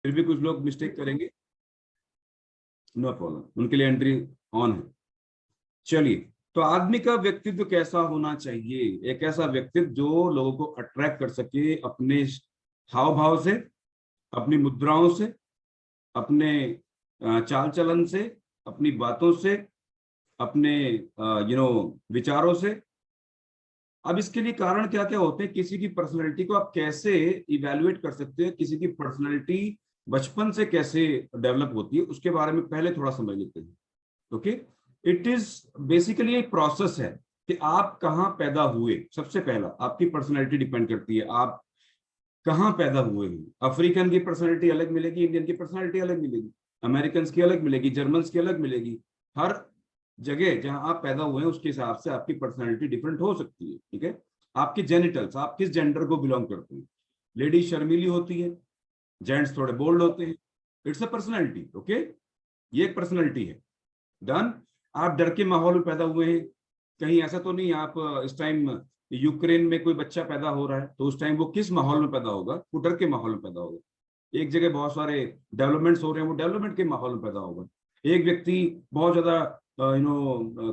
फिर भी कुछ लोग मिस्टेक करेंगे, नो प्रॉब्लम, उनके लिए एंट्री ऑन है। चलिए, तो आदमी का व्यक्तित्व कैसा होना चाहिए? एक ऐसा व्यक्तित्व जो लोगों को अट्रैक्ट कर सके अपने हाव भाव से, अपनी मुद्राओं से, अपने चाल चलन से, अपनी बातों से, अपने विचारों से। अब इसके लिए कारण क्या क्या होते हैं? किसी की पर्सनैलिटी को आप कैसे इवेल्युएट कर सकते हैं, किसी की पर्सनैलिटी बचपन से कैसे डेवलप होती है, उसके बारे में पहले थोड़ा समझ लेते हैं। ओके, इट इज बेसिकली एक प्रोसेस है कि आप कहाँ पैदा हुए। सबसे पहला आपकी पर्सनैलिटी डिपेंड करती है आप कहाँ पैदा हुए हैं। अफ्रीकन की पर्सनैलिटी अलग मिलेगी, इंडियन की पर्सनैलिटी अलग मिलेगी, अमेरिकन की अलग मिलेगी, जर्मन की अलग मिलेगी। हर जगह जहां आप पैदा हुए हैं उसके हिसाब से आपकी पर्सनैलिटी डिफरेंट हो सकती है। ठीक है, आपके जेनिटल्स, आप किस जेंडर को बिलोंग करते हैं। लेडीज शर्मीली होती है, जेंट्स थोड़े बोल्ड होते हैं। It's a personality. ओके, ये एक पर्सनैलिटी है। डन। आप डर के माहौल में पैदा हुए हैं, कहीं ऐसा तो नहीं आप इस टाइम यूक्रेन में कोई बच्चा पैदा हो रहा है तो उस टाइम वो किस माहौल में पैदा होगा? वो डर के माहौल में पैदा होगा। एक जगह बहुत सारे डेवलपमेंट्स हो रहे हैं, वो डेवलपमेंट के माहौल में पैदा होगा। एक व्यक्ति बहुत ज्यादा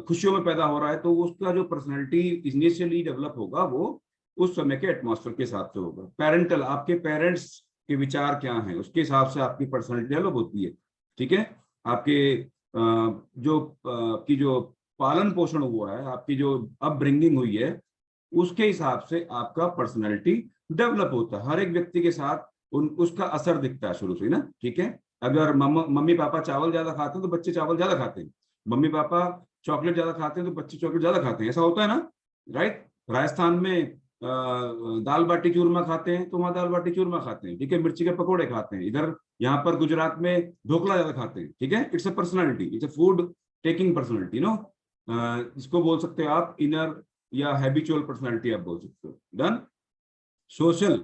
खुशियों में पैदा हो रहा है तो उसका जो पर्सनैलिटी इनिशियली डेवलप होगा वो उस समय के एटमॉस्फेयर के हिसाब से होगा। पेरेंटल, आपके पेरेंट्स के विचार क्या हैं उसके हिसाब से आपकी पर्सनैलिटी डेवलप होती है। ठीक है, आपके आपकी जो पालन पोषण हुआ है, आपकी जो अपब्रिंगिंग हुई है, उसके हिसाब से आपका पर्सनैलिटी डेवलप होता है। हर एक व्यक्ति के साथ उसका असर दिखता है शुरू से ना। ठीक है, अगर मम्मी पापा चावल ज्यादा खाते हैं तो बच्चे चावल ज्यादा खाते हैं, मम्मी पापा चॉकलेट ज्यादा खाते हैं तो बच्चे चॉकलेट ज्यादा खाते हैं, ऐसा होता है ना, राइट। राजस्थान में दाल बाटी चूरमा खाते हैं तो वहां दाल बाटी चूरमा खाते हैं। ठीक है, मिर्ची के पकोड़े खाते हैं। इधर यहाँ पर गुजरात में ढोकला ज्यादा खाते हैं। ठीक है, it's a personality, it's a food taking personality no. इसको बोल सकते हो आप इनर या हैबिचुअल पर्सनैलिटी आप बोल सकते हो। डन। सोशल,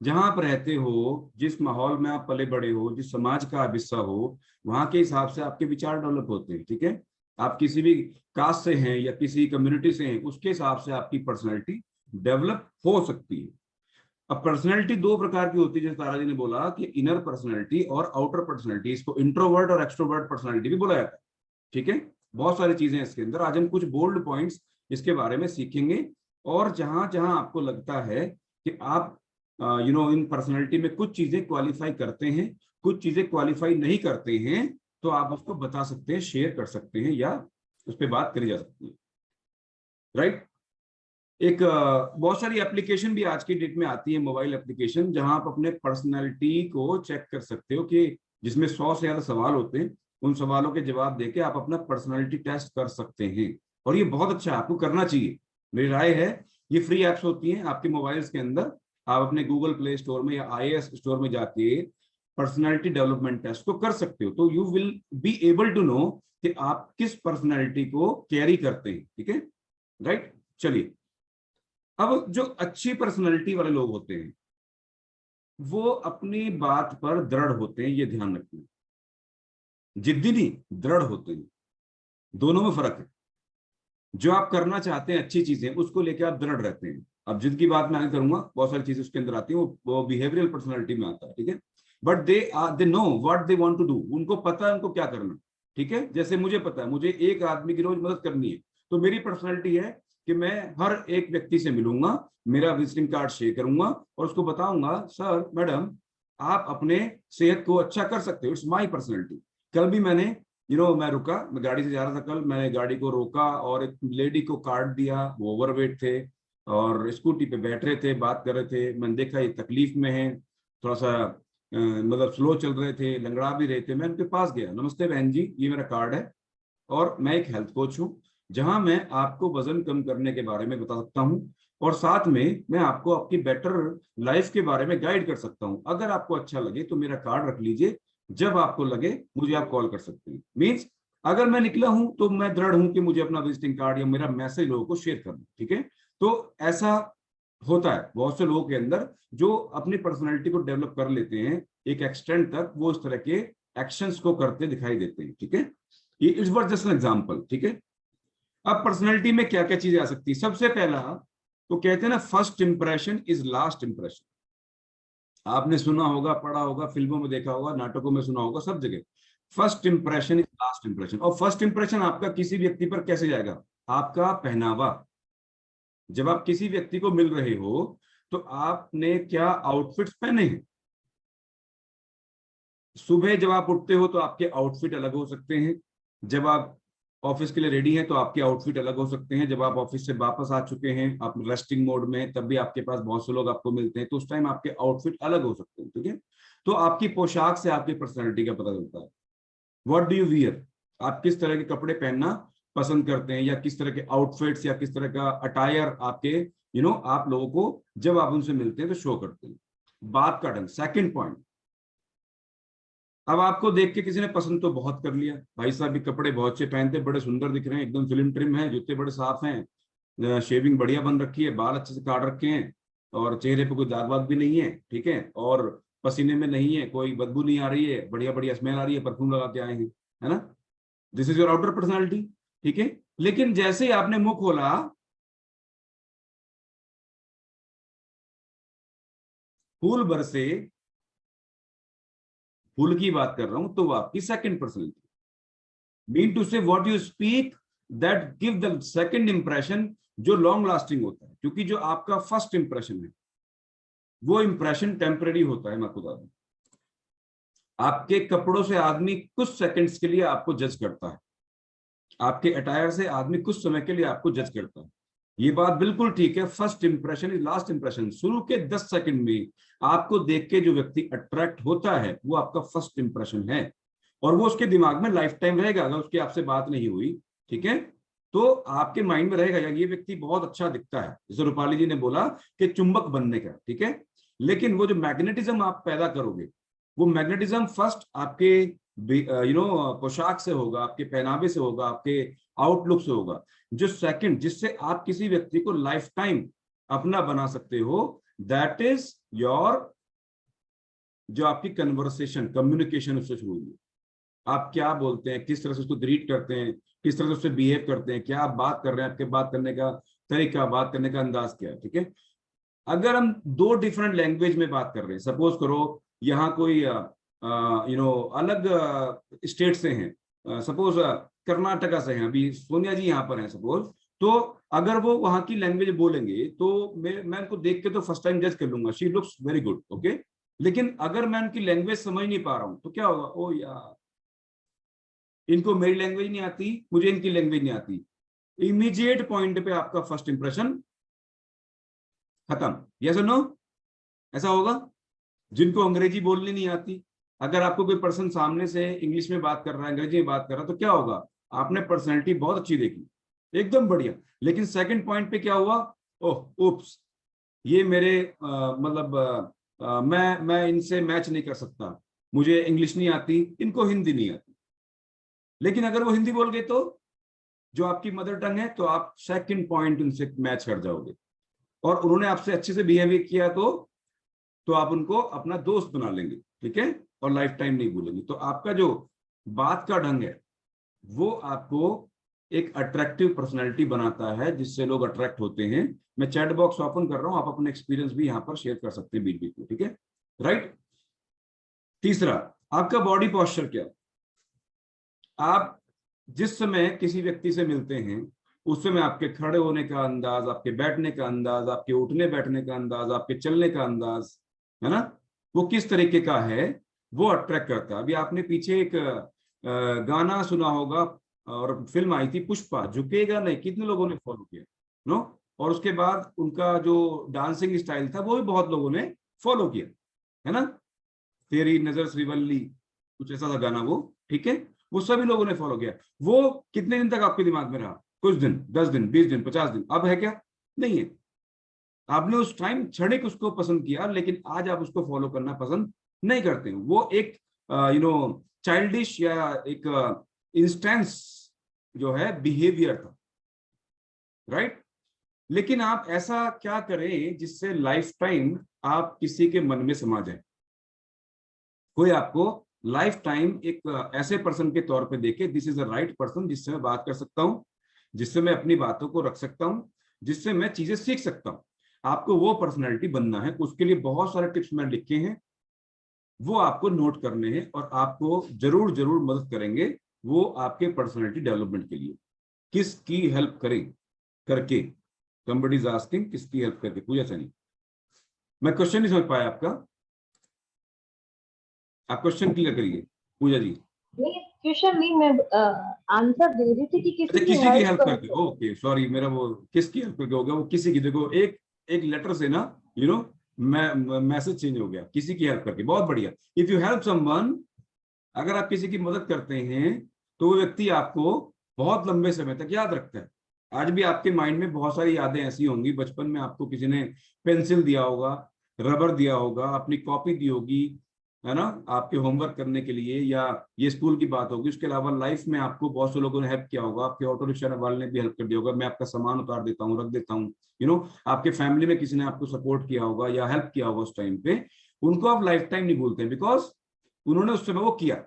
जहां आप रहते हो, जिस माहौल में आप पले बड़े हो, जिस समाज का आप हिस्सा हो, वहां के हिसाब से आपके विचार डेवलप होते हैं। ठीक है, आप किसी भी कास्ट से हैं या किसी कम्युनिटी से हैं उसके हिसाब से आपकी पर्सनैलिटी डेवलप हो सकती है। अब पर्सनैलिटी दो प्रकार की होती है, जैसे तारा जी ने बोला कि इनर पर्सनैलिटी और आउटर पर्सनैलिटी। इसको इंट्रोवर्ट और एक्सट्रोवर्ट पर्सनैलिटी भी बोला जाता है। ठीक है, बहुत सारी चीजें इसके अंदर। आज हम कुछ बोल्ड पॉइंट्स इसके बारे में सीखेंगे। और जहां जहां आपको लगता है कि आप इन पर्सनैलिटी में कुछ चीजें क्वालिफाई करते हैं, कुछ चीजें क्वालिफाई नहीं करते हैं, तो आप उसको बता सकते हैं, शेयर कर सकते हैं या उस पर बात करी जा सकती है। राइट। एक बहुत सारी एप्लीकेशन भी आज की डेट में आती है, मोबाइल एप्लीकेशन, जहां आप अपने पर्सनैलिटी को चेक कर सकते हो कि जिसमें 100 से ज्यादा सवाल होते हैं, उन सवालों के जवाब देके आप अपना पर्सनैलिटी टेस्ट कर सकते हैं। और ये बहुत अच्छा है, आपको करना चाहिए, मेरी राय है। ये फ्री एप्स होती हैं आपके मोबाइल्स के अंदर, आप अपने गूगल प्ले स्टोर में या iOS स्टोर में जाके पर्सनैलिटी डेवलपमेंट टेस्ट को कर सकते हो, तो you will be able to know कि आप किस पर्सनैलिटी को कैरी करते हैं। ठीक है, राइट। चलिए, अब जो अच्छी पर्सनैलिटी वाले लोग होते हैं वो अपनी बात पर दृढ़ होते हैं, ये ध्यान रखना। जिद्दी नहीं, दृढ़ होते हैं, दोनों में फर्क है। जो आप करना चाहते हैं अच्छी चीजें, उसको लेकर आप दृढ़ रहते हैं। अब जिद की बात मैं आगे करूंगा, बहुत सारी चीजें उसके अंदर आती हैं, वो बिहेवियरल पर्सनैलिटी में आता है। ठीक है, but they know what they want to do, उनको पता है उनको क्या करना। ठीक है, जैसे मुझे पता है मुझे एक आदमी की रोज मदद करनी है, तो मेरी पर्सनैलिटी है कि मैं हर एक व्यक्ति से मिलूंगा, मेरा विजिटिंग कार्ड शेयर करूंगा और उसको बताऊंगा, सर मैडम आप अपने सेहत को अच्छा कर सकते हो, इट्स माई पर्सनैलिटी। कल भी मैंने मैं रुका, मैं गाड़ी से जा रहा था कल, मैंने गाड़ी को रोका और एक लेडी को कार्ड दिया, वो ओवरवेट थे और स्कूटी पे बैठ रहे थे, बात कर रहे थे। मैंने देखा ये तकलीफ में है, थोड़ा सा मतलब स्लो चल रहे थे, लंगड़ा भी रहे थे। मैं उनके पास गया, नमस्ते बहन जी, ये मेरा कार्ड है और मैं एक हेल्थ कोच हूँ, जहां मैं आपको वजन कम करने के बारे में बता सकता हूँ और साथ में मैं आपको आपकी बेटर लाइफ के बारे में गाइड कर सकता हूँ। अगर आपको अच्छा लगे तो मेरा कार्ड रख लीजिए, जब आपको लगे मुझे आप कॉल कर सकते हैं। मीन्स अगर मैं निकला हूं तो मैं दृढ़ हूं कि मुझे अपना विजिटिंग कार्ड या मेरा मैसेज लोगों को शेयर करना। ठीक है, तो ऐसा होता है बहुत से लोगों के अंदर जो अपनी पर्सनैलिटी को डेवलप कर लेते हैं एक एक्सटेंट तक, वो इस तरह के एक्शंस को करते दिखाई देते हैं। ठीक है, ये it's worth just an example. ठीक है, अब पर्सनैलिटी में क्या क्या चीजें आ सकती है? सबसे पहला तो कहते हैं ना, first impression is last impression. आपने सुना होगा, पढ़ा होगा, फिल्मों में देखा होगा, नाटकों में सुना होगा, सब जगह first impression is last impression. और फर्स्ट इंप्रेशन आपका किसी व्यक्ति पर कैसे जाएगा? आपका पहनावा। जब आप किसी व्यक्ति को मिल रहे हो तो आपने क्या आउटफिट्स पहने हैं। सुबह जब आप उठते हो तो आपके आउटफिट अलग हो सकते हैं, जब आप ऑफिस के लिए रेडी हैं तो आपके आउटफिट अलग हो सकते हैं, जब आप ऑफिस से वापस आ चुके हैं, आप रेस्टिंग मोड में, तब भी आपके पास बहुत से लोग आपको मिलते हैं, तो उस टाइम आपके आउटफिट अलग हो सकते हैं। ठीक है, तो आपकी पोशाक से आपकी पर्सनैलिटी का पता चलता है। व्हाट डू यू वियर, आप किस तरह के कपड़े पहनना पसंद करते हैं, या किस तरह के आउटफिट्स या किस तरह का अटायर आपके आप लोगों को जब आप उनसे मिलते हैं तो शो करते हैं। बात का ढंग, सेकंड पॉइंट। अब आपको देख के किसी ने पसंद तो बहुत कर लिया, भाई साहब भी कपड़े बहुत अच्छे पहनते, बड़े सुंदर दिख रहे हैं, एकदम फिल्म ट्रिम है, जूते बड़े साफ हैं, शेविंग बढ़िया बन रखी है, बाल अच्छे से काट रखे हैं, और चेहरे पे कोई दाग वाग भी नहीं है, ठीक है, और पसीने में नहीं है, कोई बदबू नहीं आ रही है, बढ़िया बढ़िया स्मेल आ रही है, परफ्यूम लगा के आए हैं, है ना। This is your outer personality. ठीक है, लेकिन जैसे ही आपने मुंह खोला, फूल बरसे, फूल की बात कर रहा हूं, तो वो आपकी सेकंड पर्सनैलिटी। मीन टू से what you speak that give the second impression, जो लॉन्ग लास्टिंग होता है, क्योंकि जो आपका फर्स्ट इंप्रेशन है वो इंप्रेशन टेम्पररी होता है। मैं आपको बता दूं, आपके कपड़ों से आदमी कुछ सेकंड्स के लिए आपको जज करता है, आपके अटायर से आदमी कुछ समय के लिए आपको जज करता है। ये बात बिल्कुल ठीक है, first impression is last impression. शुरू के 10 सेकंड में आपको देख के जो व्यक्ति अट्रैक्ट होता है वो आपका फर्स्ट इंप्रेशन है, और वो उसके दिमाग में लाइफ टाइम रहेगा। अगर उसकी आपसे बात नहीं हुई, ठीक है, तो आपके माइंड में रहेगा यार ये व्यक्ति बहुत अच्छा दिखता है, जैसे रूपाली जी ने बोला कि चुंबक बनने का, ठीक है। लेकिन वो जो मैग्नेटिज्म आप पैदा करोगे, वो मैग्नेटिज्म फर्स्ट आपके पोशाक से होगा, आपके पहनावे से होगा, आपके आउटलुक से होगा। जो सेकंड जिससे आप किसी व्यक्ति को लाइफ टाइम अपना बना सकते हो, दैट इज योर, जो आपकी कन्वर्सेशन, कम्युनिकेशन उससे शुरू हुई। आप क्या बोलते हैं, किस तरह से उसको ग्रीट करते हैं, किस तरह से उससे बिहेव करते हैं, क्या आप बात कर रहे हैं, आपके बात करने का तरीका, बात करने का अंदाज क्या है। ठीक है, अगर हम दो डिफरेंट लैंग्वेज में बात कर रहे हैं, सपोज करो यहाँ कोई अलग स्टेट से हैं, सपोज कर्नाटका से हैं, अभी सोनिया जी यहाँ पर हैं सपोज, तो अगर वो वहां की लैंग्वेज बोलेंगे तो मैं उनको देख के तो फर्स्ट टाइम जज कर लूंगा, she looks very good, okay. लेकिन अगर मैं उनकी लैंग्वेज समझ नहीं पा रहा हूं तो क्या होगा, ओ यार इनको मेरी लैंग्वेज नहीं आती, मुझे इनकी लैंग्वेज नहीं आती। इमीडिएट पॉइंट पे आपका फर्स्ट इंप्रेशन खत्म। यस और नो, ऐसा होगा। जिनको अंग्रेजी बोलनी नहीं आती, अगर आपको कोई पर्सन सामने से इंग्लिश में बात कर रहा है, अंग्रेजी में बात कर रहा है, तो क्या होगा, आपने पर्सनैलिटी बहुत अच्छी देखी, एकदम बढ़िया, लेकिन सेकंड पॉइंट पे क्या हुआ, ओह उप्स, ये मेरे मतलब मैं इनसे मैच नहीं कर सकता, मुझे इंग्लिश नहीं आती, इनको हिंदी नहीं आती। लेकिन अगर वो हिंदी बोल गए तो, जो आपकी मदर टंग है, तो आप सेकंड पॉइंट उनसे मैच कर जाओगे, और उन्होंने आपसे अच्छे से बिहेव किया तो आप उनको अपना दोस्त बना लेंगे, ठीक है, और लाइफ टाइम नहीं भूलेंगे। तो आपका जो बात का ढंग है वो आपको एक अट्रैक्टिव पर्सनैलिटी बनाता है, जिससे लोग अट्रैक्ट होते हैं। मैं चैट बॉक्स ओपन कर रहा हूं, आप अपने एक्सपीरियंस भी यहाँ पर शेयर कर सकते हैं बीच बीच में, ठीक है, राइट। तीसरा, आपका बॉडी पॉस्चर क्या। आप जिस समय किसी व्यक्ति से मिलते हैं उस समय आपके खड़े होने का अंदाज, आपके बैठने का अंदाज, आपके उठने बैठने का अंदाज, आपके चलने का अंदाज, है ना, वो किस तरीके का है, वो अट्रैक्ट करता है। अभी आपने पीछे एक गाना सुना होगा, और फिल्म आई थी पुष्पा, झुकेगा नहीं, कितने लोगों ने फॉलो किया, नो। और उसके बाद उनका जो डांसिंग स्टाइल था वो भी बहुत लोगों ने फॉलो किया, है ना। तेरी नजर श्रीवल्ली, कुछ ऐसा था गाना वो, ठीक है, वो सभी लोगों ने फॉलो किया। वो कितने दिन तक आपके दिमाग में रहा, कुछ दिन, 10 दिन, 20 दिन, 50 दिन, अब है क्या, नहीं है। आपने उस टाइम क्षणिक उसको पसंद किया, लेकिन आज आप उसको फॉलो करना पसंद नहीं करते। वो एक चाइल्डिश या एक इंस्टेंस जो है बिहेवियर था, राइट। लेकिन आप ऐसा क्या करें जिससे लाइफ टाइम आप किसी के मन में समा जाए, कोई आपको लाइफ टाइम एक ऐसे पर्सन के तौर पे देखे, this is the right person जिससे मैं बात कर सकता हूं, जिससे मैं अपनी बातों को रख सकता हूं, जिससे मैं चीजें सीख सकता हूं। आपको वो पर्सनैलिटी बनना है। उसके लिए बहुत सारे टिप्स मैंने लिखे हैं, वो आपको नोट करने हैं और आपको जरूर जरूर मदद करेंगे वो आपके पर्सनैलिटी डेवलपमेंट के लिए। किसकी हेल्प करें करके, somebody is asking, किसकी हेल्प करके। पूजा सनी, मैं क्वेश्चन नहीं समझ पाया आपका, आप क्वेश्चन क्लियर करिए पूजा जी। नहीं, क्वेश्चन नहीं, मैं आंसर दे रही थी कि अच्छा, किसी की किसी की हेल्प हेल्प करके, करके। ओके सॉरी, मेरा वो किसकी हेल्प करके हो गया, वो किसी की। देखो एक एक लेटर से ना, यू नो, मैसेज चेंज हो गया। किसी की हेल्प करके, बहुत बढ़िया। इफ यू हेल्प समवन, अगर आप किसी की मदद करते हैं तो वो व्यक्ति आपको बहुत लंबे समय तक याद रखता है। आज भी आपके माइंड में बहुत सारी यादें ऐसी होंगी, बचपन में आपको किसी ने पेंसिल दिया होगा, रबर दिया होगा, अपनी कॉपी दी होगी, है ना, आपके होमवर्क करने के लिए, या ये स्कूल की बात होगी। उसके अलावा लाइफ में आपको बहुत से लोगों ने हेल्प किया होगा, आपके ऑटो रिक्शा वाले ने भी हेल्प कर दिया होगा, मैं आपका सामान उतार देता हूँ, रख देता हूँ, यू नो। आपके फैमिली में किसी ने आपको सपोर्ट किया होगा या हेल्प किया होगा उस टाइम पे, उनको आप लाइफ टाइम नहीं भूलते, बिकॉज उन्होंने उस समय वो किया।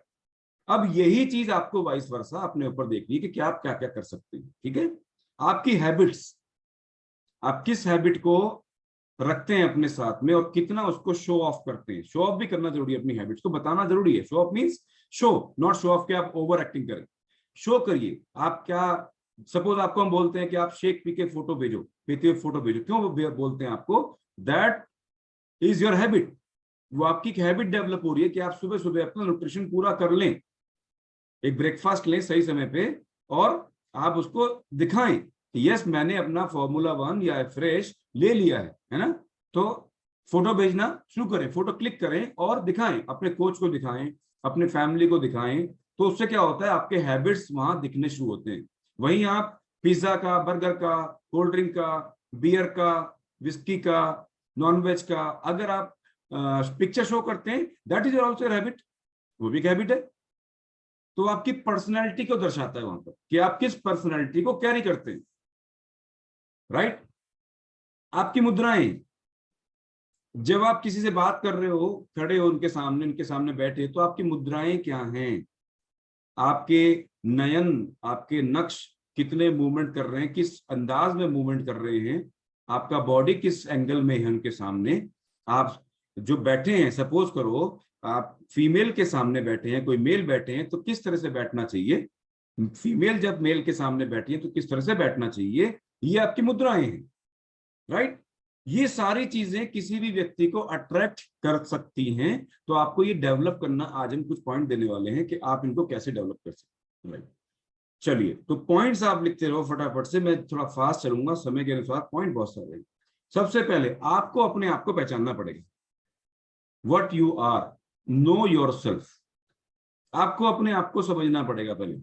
अब यही चीज आपको वाइस वर्सा अपने ऊपर देखनी है कि क्या आप क्या क्या कर सकते हैं। ठीक है, आपकी हैबिट्स, आप किस हैबिट को रखते हैं अपने साथ में और कितना उसको शो ऑफ करते हैं। शो ऑफ भी करना जरूरी है, अपनी हैबिट्स को बताना जरूरी है। Show off means show, not show off के आप ओवर एक्टिंग करें। शो करिए आप क्या। सपोज आपको हम बोलते हैं कि आप शेक पी के फोटो भेजो, पीते हुए फोटो भेजो, क्यों बोलते हैं आपको? That is your habit. वो आपकी हैबिट डेवलप हो रही है कि आप सुबह सुबह अपना न्यूट्रिशन पूरा कर लें, एक ब्रेकफास्ट लें सही समय पे, और आप उसको दिखाएं कि यस मैंने अपना फॉर्मूला 1 या फ्रेश ले लिया है ना। तो फोटो भेजना शुरू करें, फोटो क्लिक करें और दिखाएं, अपने कोच को दिखाएं, अपने फैमिली को दिखाएं। तो उससे क्या होता है, आपके हैबिट्स वहां दिखने शुरू होते हैं। वहीं आप पिज्जा का, बर्गर का, कोल्ड ड्रिंक का, बियर का, विस्की का, नॉनवेज का, अगर आप पिक्चर शो करते हैं, दैट इज ऑल्सो हैबिट, वो भी एक हैबिट है। तो आपकी पर्सनैलिटी को दर्शाता है वहां पर कि आप किस पर्सनैलिटी को कैरी करते हैं, राइट। आपकी मुद्राएं, जब आप किसी से बात कर रहे हो, खड़े हो उनके सामने बैठे, तो आपकी मुद्राएं क्या हैं, आपके नयन, आपके नक्श कितने मूवमेंट कर रहे हैं, किस अंदाज में मूवमेंट कर रहे हैं, आपका बॉडी किस एंगल में है उनके सामने। आप जो बैठे हैं, सपोज करो आप फीमेल के सामने बैठे हैं, कोई मेल बैठे हैं, तो किस तरह से बैठना चाहिए। फीमेल जब मेल के सामने बैठी है तो किस तरह से बैठना चाहिए, ये आपकी मुद्राएं हैं, राइट। ये सारी चीजें किसी भी व्यक्ति को अट्रैक्ट कर सकती हैं। तो आपको ये डेवलप करना, आज हम कुछ पॉइंट देने वाले हैं कि आप इनको कैसे डेवलप कर सकते हैं, राइट। चलिए, तो पॉइंट्स आप लिखते रहो फटाफट से, मैं थोड़ा फास्ट चलूंगा समय के अनुसार, पॉइंट बहुत सारे हैं। सबसे पहले आपको अपने आप को पहचानना पड़ेगा। What you are, know yourself. आपको अपने आप को समझना पड़ेगा पहले।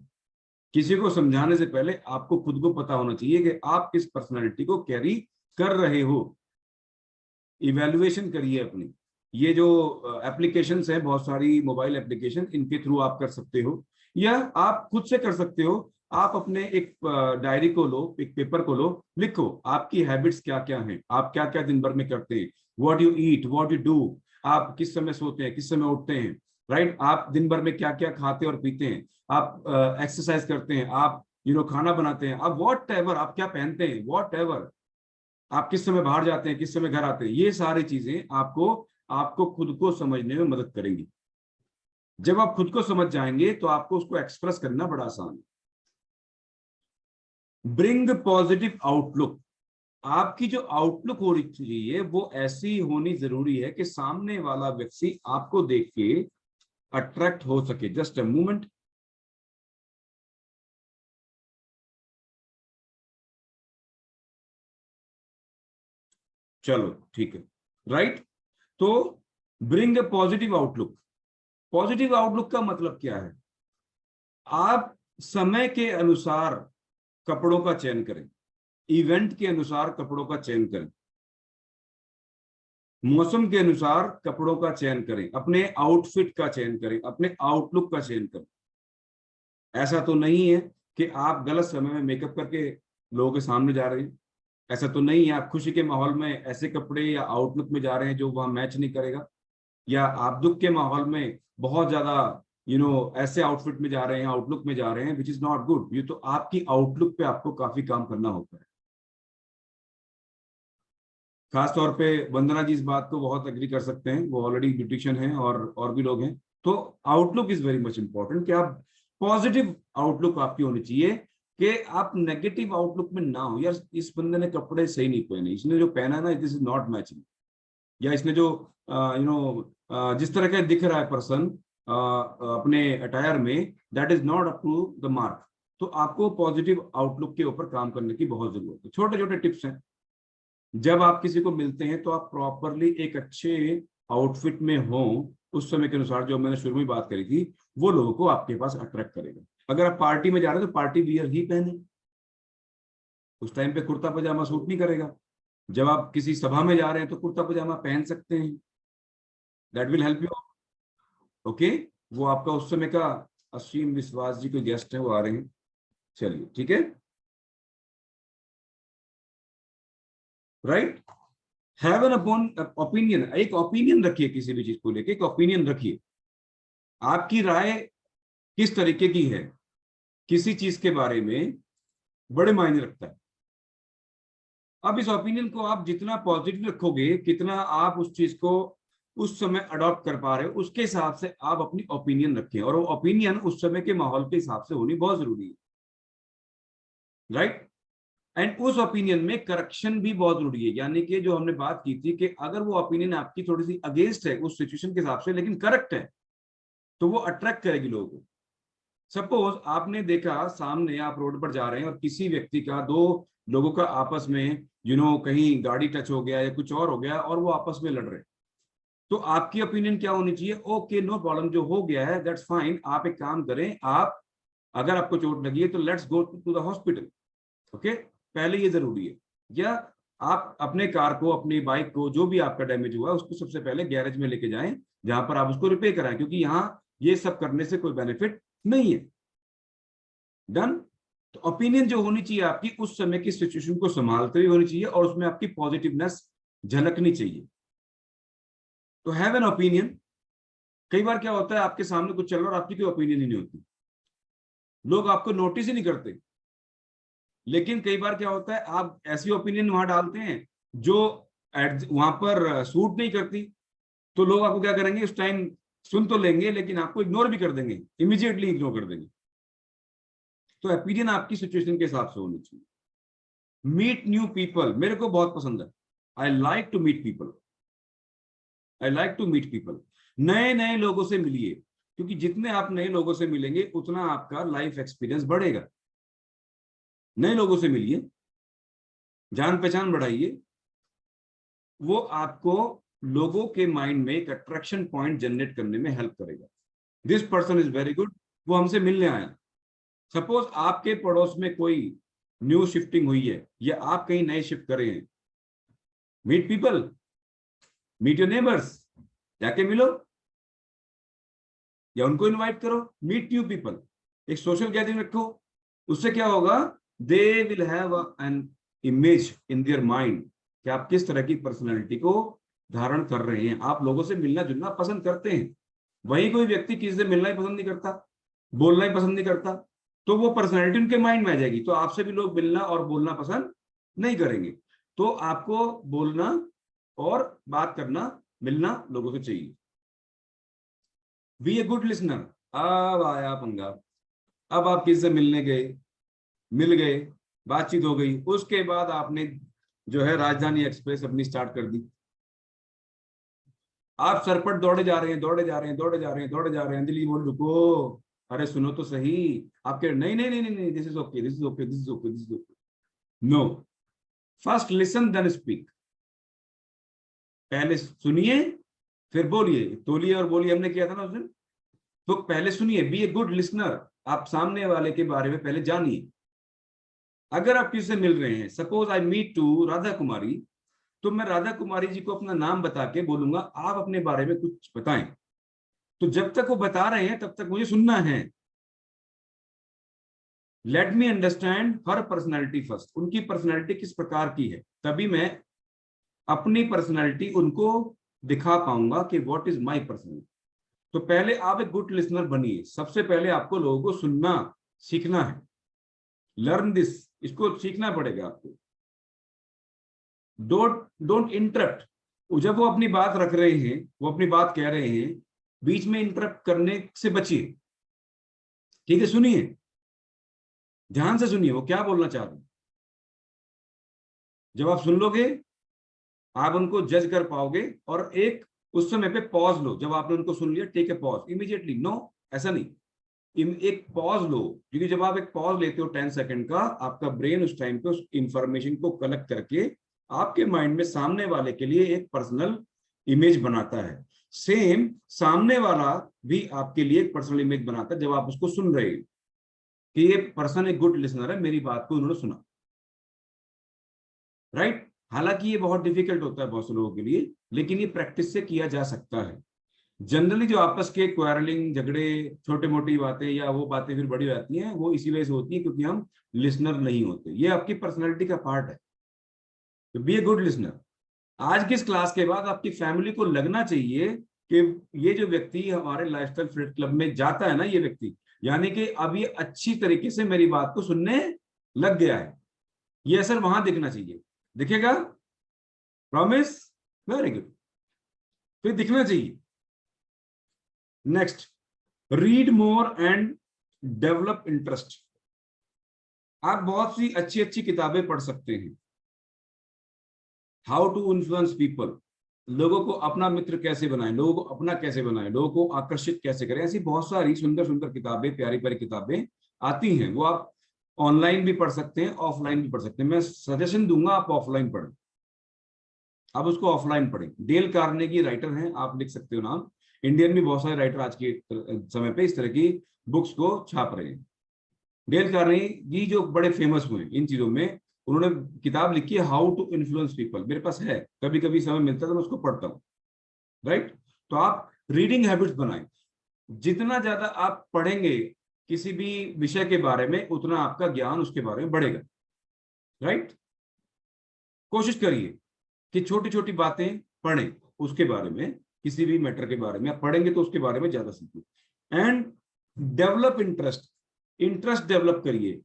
किसी को समझाने से पहले आपको खुद को पता होना चाहिए कि आप किस पर्सनालिटी को कैरी कर रहे हो। इवैल्यूएशन करिए अपनी। ये जो एप्लीकेशंस हैं, बहुत सारी मोबाइल एप्लीकेशन, इनके थ्रू आप कर सकते हो, या आप खुद से कर सकते हो। आप अपने एक डायरी को लो, एक पेपर को लो, लिखो आपकी हैबिट्स क्या क्या हैं, आप क्या क्या दिन भर में करते हैं, what you eat, what you do, आप किस समय सोते हैं, किस समय उठते हैं, राइट। आप दिन भर में क्या क्या खाते और पीते हैं, आप एक्सरसाइज करते हैं, आप खाना बनाते हैं, आप वॉट एवर, आप क्या पहनते हैं, वॉट एवर, आप किस समय बाहर जाते हैं, किस समय घर आते हैं, ये सारी चीजें आपको आपको खुद को समझने में मदद करेंगी। जब आप खुद को समझ जाएंगे तो आपको उसको एक्सप्रेस करना बड़ा आसान है। Bring positive outlook. आपकी जो आउटलुक होनी चाहिए वो ऐसी होनी जरूरी है कि सामने वाला व्यक्ति आपको देख के अट्रैक्ट हो सके। Just a moment. चलो ठीक है, राइट। तो bring a positive outlook. Positive outlook का मतलब क्या है? आप समय के अनुसार कपड़ों का चयन करें, इवेंट के अनुसार कपड़ों का चयन करें, मौसम के अनुसार कपड़ों का चयन करें, अपने आउटफिट का चयन करें, अपने आउटलुक का चयन करें। ऐसा तो नहीं है कि आप गलत समय में मेकअप करके लोगों के सामने जा रहे हैं। ऐसा तो नहीं है आप खुशी के माहौल में ऐसे कपड़े या आउटलुक में जा रहे हैं जो वहां मैच नहीं करेगा, या आप दुख के माहौल में बहुत ज्यादा ऐसे आउटफिट में जा रहे हैं, आउटलुक में जा रहे हैं, विच इज नॉट गुड। ये तो आपकी आउटलुक पे आपको काफी काम करना होता है। खास तौर पे वंदना जी इस बात को बहुत एग्री कर सकते हैं, वो ऑलरेडी ब्यूटिशियन हैं और भी लोग हैं। तो outlook is very much important कि आप पॉजिटिव आउटलुक आपकी होनी चाहिए, कि आप नेगेटिव आउटलुक में ना हो, यार इस बंदे ने कपड़े सही नहीं पहने, इसने जो पहना ना दिस इज नॉट मैचिंग, या इसने जो जिस तरह का दिख रहा है पर्सन अपने अटायर में, that is not up to the mark. तो आपको पॉजिटिव आउटलुक के ऊपर काम करने की बहुत जरूरत है। छोटे छोटे टिप्स हैं, जब आप किसी को मिलते हैं तो आप प्रॉपरली एक अच्छे आउटफिट में हो, उस समय के अनुसार, जो मैंने शुरू में बात करी थी, वो लोगों को आपके पास अट्रैक्ट करेगा। अगर आप पार्टी में जा रहे हैं तो पार्टी वियर ही पहने, उस टाइम पे कुर्ता पजामा सूट नहीं करेगा। जब आप किसी सभा में जा रहे हैं तो कुर्ता पजामा पहन सकते हैं, that will help you. Okay, वो आपका उस समय का, असीम विश्वास जी कोई गेस्ट है, वो आ रहे हैं, चलिए ठीक है, राइट। हैव एन ओपिनियन, एक ओपिनियन रखिए किसी भी चीज को लेके, एक ओपिनियन रखिए। आपकी राय किस तरीके की है किसी चीज के बारे में, बड़े मायने रखता है। अब इस ओपिनियन को आप जितना पॉजिटिव रखोगे, कितना आप उस चीज को उस समय अडॉप्ट कर पा रहे हो, उसके हिसाब से आप अपनी ओपिनियन रखें। और वो ओपिनियन उस समय के माहौल के हिसाब से होनी बहुत जरूरी है, राइट। एंड उस ओपिनियन में करेक्शन भी बहुत जरूरी है, यानी कि जो हमने बात की थी कि अगर वो ओपिनियन आपकी थोड़ी सी अगेंस्ट है उस सिचुएशन के हिसाब से, लेकिन करेक्ट है, तो वो अट्रैक्ट करेगी लोगों को। सपोज आपने देखा, सामने आप रोड पर जा रहे हैं और किसी व्यक्ति का, दो लोगों का आपस में कहीं गाड़ी टच हो गया या कुछ और हो गया और वो आपस में लड़ रहे हैं, तो आपकी ओपिनियन क्या होनी चाहिए? ओके, नो प्रॉब्लम, जो हो गया है दैट्स फाइन। आप एक काम करें, आप अगर आपको चोट लगी है तो let's go to the hospital. Okay, पहले ये जरूरी है। या आप अपने कार को, अपनी बाइक को, जो भी आपका डैमेज हुआ है, उसको सबसे पहले गैरेज में लेके जाएं, जहां पर आप उसको रिपेयर कराएं, क्योंकि यहाँ ये सब करने से कोई बेनिफिट नहीं है। डन। तो ओपिनियन जो होनी चाहिए आपकी, उस समय की सिचुएशन को संभालते हुए होनी चाहिए, और उसमें आपकी पॉजिटिवनेस झलकनी चाहिए। तो हैव एन ओपिनियन। कई बार क्या होता है, आपके सामने कुछ चल रहा है और आपकी कोई ओपिनियन ही नहीं होती, लोग आपको नोटिस ही नहीं करते। लेकिन कई बार क्या होता है, आप ऐसी ओपिनियन वहां डालते हैं जो वहां पर सूट नहीं करती, तो लोग आपको क्या करेंगे, उस टाइम सुन तो लेंगे लेकिन आपको इग्नोर भी कर देंगे, इमीडिएटली इग्नोर कर देंगे। तो ओपिनियन आपकी सिचुएशन के हिसाब से होनी चाहिए। मीट न्यू पीपल, मेरे को बहुत पसंद है। I like to meet people, I like to meet people. नए नए लोगों से मिलिए, क्योंकि जितने आप नए लोगों से मिलेंगे उतना आपका लाइफ एक्सपीरियंस बढ़ेगा। नए लोगों से मिलिए, जान पहचान बढ़ाइए, वो आपको लोगों के माइंड में एक अट्रैक्शन पॉइंट जनरेट करने में हेल्प करेगा। This person is very good, वो हमसे मिलने आया। सपोज आपके पड़ोस में कोई न्यू शिफ्टिंग हुई है, या आप कहीं नए शिफ्ट कर रहे हैं, meet people, meet your neighbours, जाके मिलो या उनको इनवाइट करो। मीट न्यू पीपल, एक सोशल गैदरिंग रखो। उससे क्या होगा, they will have an image in their mind कि आप किस तरह की पर्सनैलिटी को धारण कर रहे हैं। आप लोगों से मिलना जुलना पसंद करते हैं, वही कोई व्यक्ति किसी से मिलना ही पसंद नहीं करता, बोलना ही पसंद नहीं करता, तो वो पर्सनैलिटी उनके माइंड में आ जाएगी, तो आपसे भी लोग मिलना और बोलना पसंद नहीं करेंगे। तो आपको बोलना और बात करना, मिलना लोगों से चाहिए। Be a good listener. अब आया पंगा। अब आप किसी से मिलने गए, मिल गए, बातचीत हो गई, उसके बाद आपने जो है राजधानी एक्सप्रेस अपनी स्टार्ट कर दी। आप सरपट दौड़े जा रहे हैं, दौड़े जा रहे हैं, दौड़े जा रहे हैं, दौड़े जा रहे हैं, दिल्ली बोल रुको, अरे सुनो तो सही। आपके नहीं नहीं नहीं नहीं नहीं, this is okay, this is okay, this is okay, this is okay. No, first listen then speak. पहले सुनिए फिर बोलिए। तोलिए और बोलिए हमने किया था ना उस दिन। तो पहले सुनिए, बी ए गुड लिसनर। आप सामने वाले के बारे में पहले जानिए। अगर आप किसी से मिल रहे हैं, suppose I meet to Radha Kumari, तो मैं राधा कुमारी जी को अपना नाम बता के बोलूंगा, आप अपने बारे में कुछ बताएं। तो जब तक वो बता रहे हैं तब तक मुझे सुनना है। Let me understand her personality first, उनकी पर्सनैलिटी किस प्रकार की है, तभी मैं अपनी पर्सनैलिटी उनको दिखा पाऊंगा कि व्हाट इज माय पर्सनैलिटी। तो पहले आप एक गुड लिसनर बनिए। सबसे पहले आपको लोगों को सुनना सीखना है। लर्न दिस, इसको सीखना पड़ेगा आपको। Don't don't interrupt. जब वो अपनी बात रख रहे हैं, वो अपनी बात कह रहे हैं, बीच में इंटरप्ट करने से बचिए। ठीक है, सुनिए, ध्यान से सुनिए वो क्या बोलना चाह रहे हैं। जब आप सुन लोगे आप उनको जज कर पाओगे। और एक उस समय पे पॉज लो, जब आपने उनको सुन लिया take a pause immediately, no ऐसा नहीं, एक पॉज लो, क्योंकि जब आप एक पॉज लेते हो 10 सेकंड का, आपका ब्रेन उस टाइम पे उस इंफॉर्मेशन को कलेक्ट करके आपके माइंड में सामने वाले के लिए एक पर्सनल इमेज बनाता है। सेम सामने वाला भी आपके लिए एक पर्सनल इमेज बनाता है जब आप उसको सुन रहे हो कि ये पर्सन एक गुड लिसनर है, मेरी बात को उन्होंने सुना, राइट। हालांकि ये बहुत डिफिकल्ट होता है बहुत से लोगों के लिए, लेकिन ये प्रैक्टिस से किया जा सकता है। जनरली जो आपस के क्वारलिंग, झगड़े, छोटे मोटी बातें या वो बातें फिर बड़ी जाती हैं, वो इसी वजह से होती है क्योंकि हम लिसनर नहीं होते। ये आपकी पर्सनैलिटी का पार्ट है, तो बी ए गुड लिसनर। आज की इस क्लास के बाद आपकी फैमिली को लगना चाहिए कि ये जो व्यक्ति हमारे लाइफस्टाइल फ्रेंड क्लब में जाता है ना, ये व्यक्ति, यानी कि अब ये अच्छी तरीके से मेरी बात को सुनने लग गया है। ये असर वहां दिखना चाहिए, दिखेगा? प्रॉमिस? वेरी गुड, फिर दिखना चाहिए। Next, read more and develop interest. आप बहुत सी अच्छी अच्छी किताबें पढ़ सकते हैं। हाउ टू इन्फ्लुएंस पीपल, लोगों को अपना मित्र कैसे बनाएं, लोगों को अपना कैसे बनाएं, लोगों को आकर्षित कैसे करें, ऐसी बहुत सारी सुंदर सुंदर किताबें, प्यारी प्यारी किताबें आती हैं। वो आप ऑनलाइन भी पढ़ सकते हैं, ऑफलाइन भी पढ़ सकते हैं। मैं सजेशन दूंगा आप ऑफलाइन पढ़ें, आप उसको ऑफलाइन पढ़ें। डेल कार्नेगी राइटर हैं, आप लिख सकते हो नाम। इंडियन भी बहुत सारे राइटर आज के समय पे इस तरह की बुक्स को छाप रहे हैं। डेल कार्नेगी जो बड़े फेमस हुए इन चीजों में, उन्होंने किताब लिखी है हाउ टू इन्फ्लुएंस पीपल, मेरे पास है, कभी कभी समय मिलता है तो मैं उसको पढ़ता हूँ, राइट। तो आप रीडिंग हैबिट्स बनाएं। जितना ज्यादा आप पढ़ेंगे किसी भी विषय के बारे में, उतना आपका ज्ञान उसके बारे में बढ़ेगा, राइट। कोशिश करिए कि छोटी छोटी बातें पढ़ें उसके बारे में, किसी भी मैटर के बारे में आप पढ़ेंगे तो उसके बारे में ज्यादा सीखिए। And develop interest, interest develop करिए,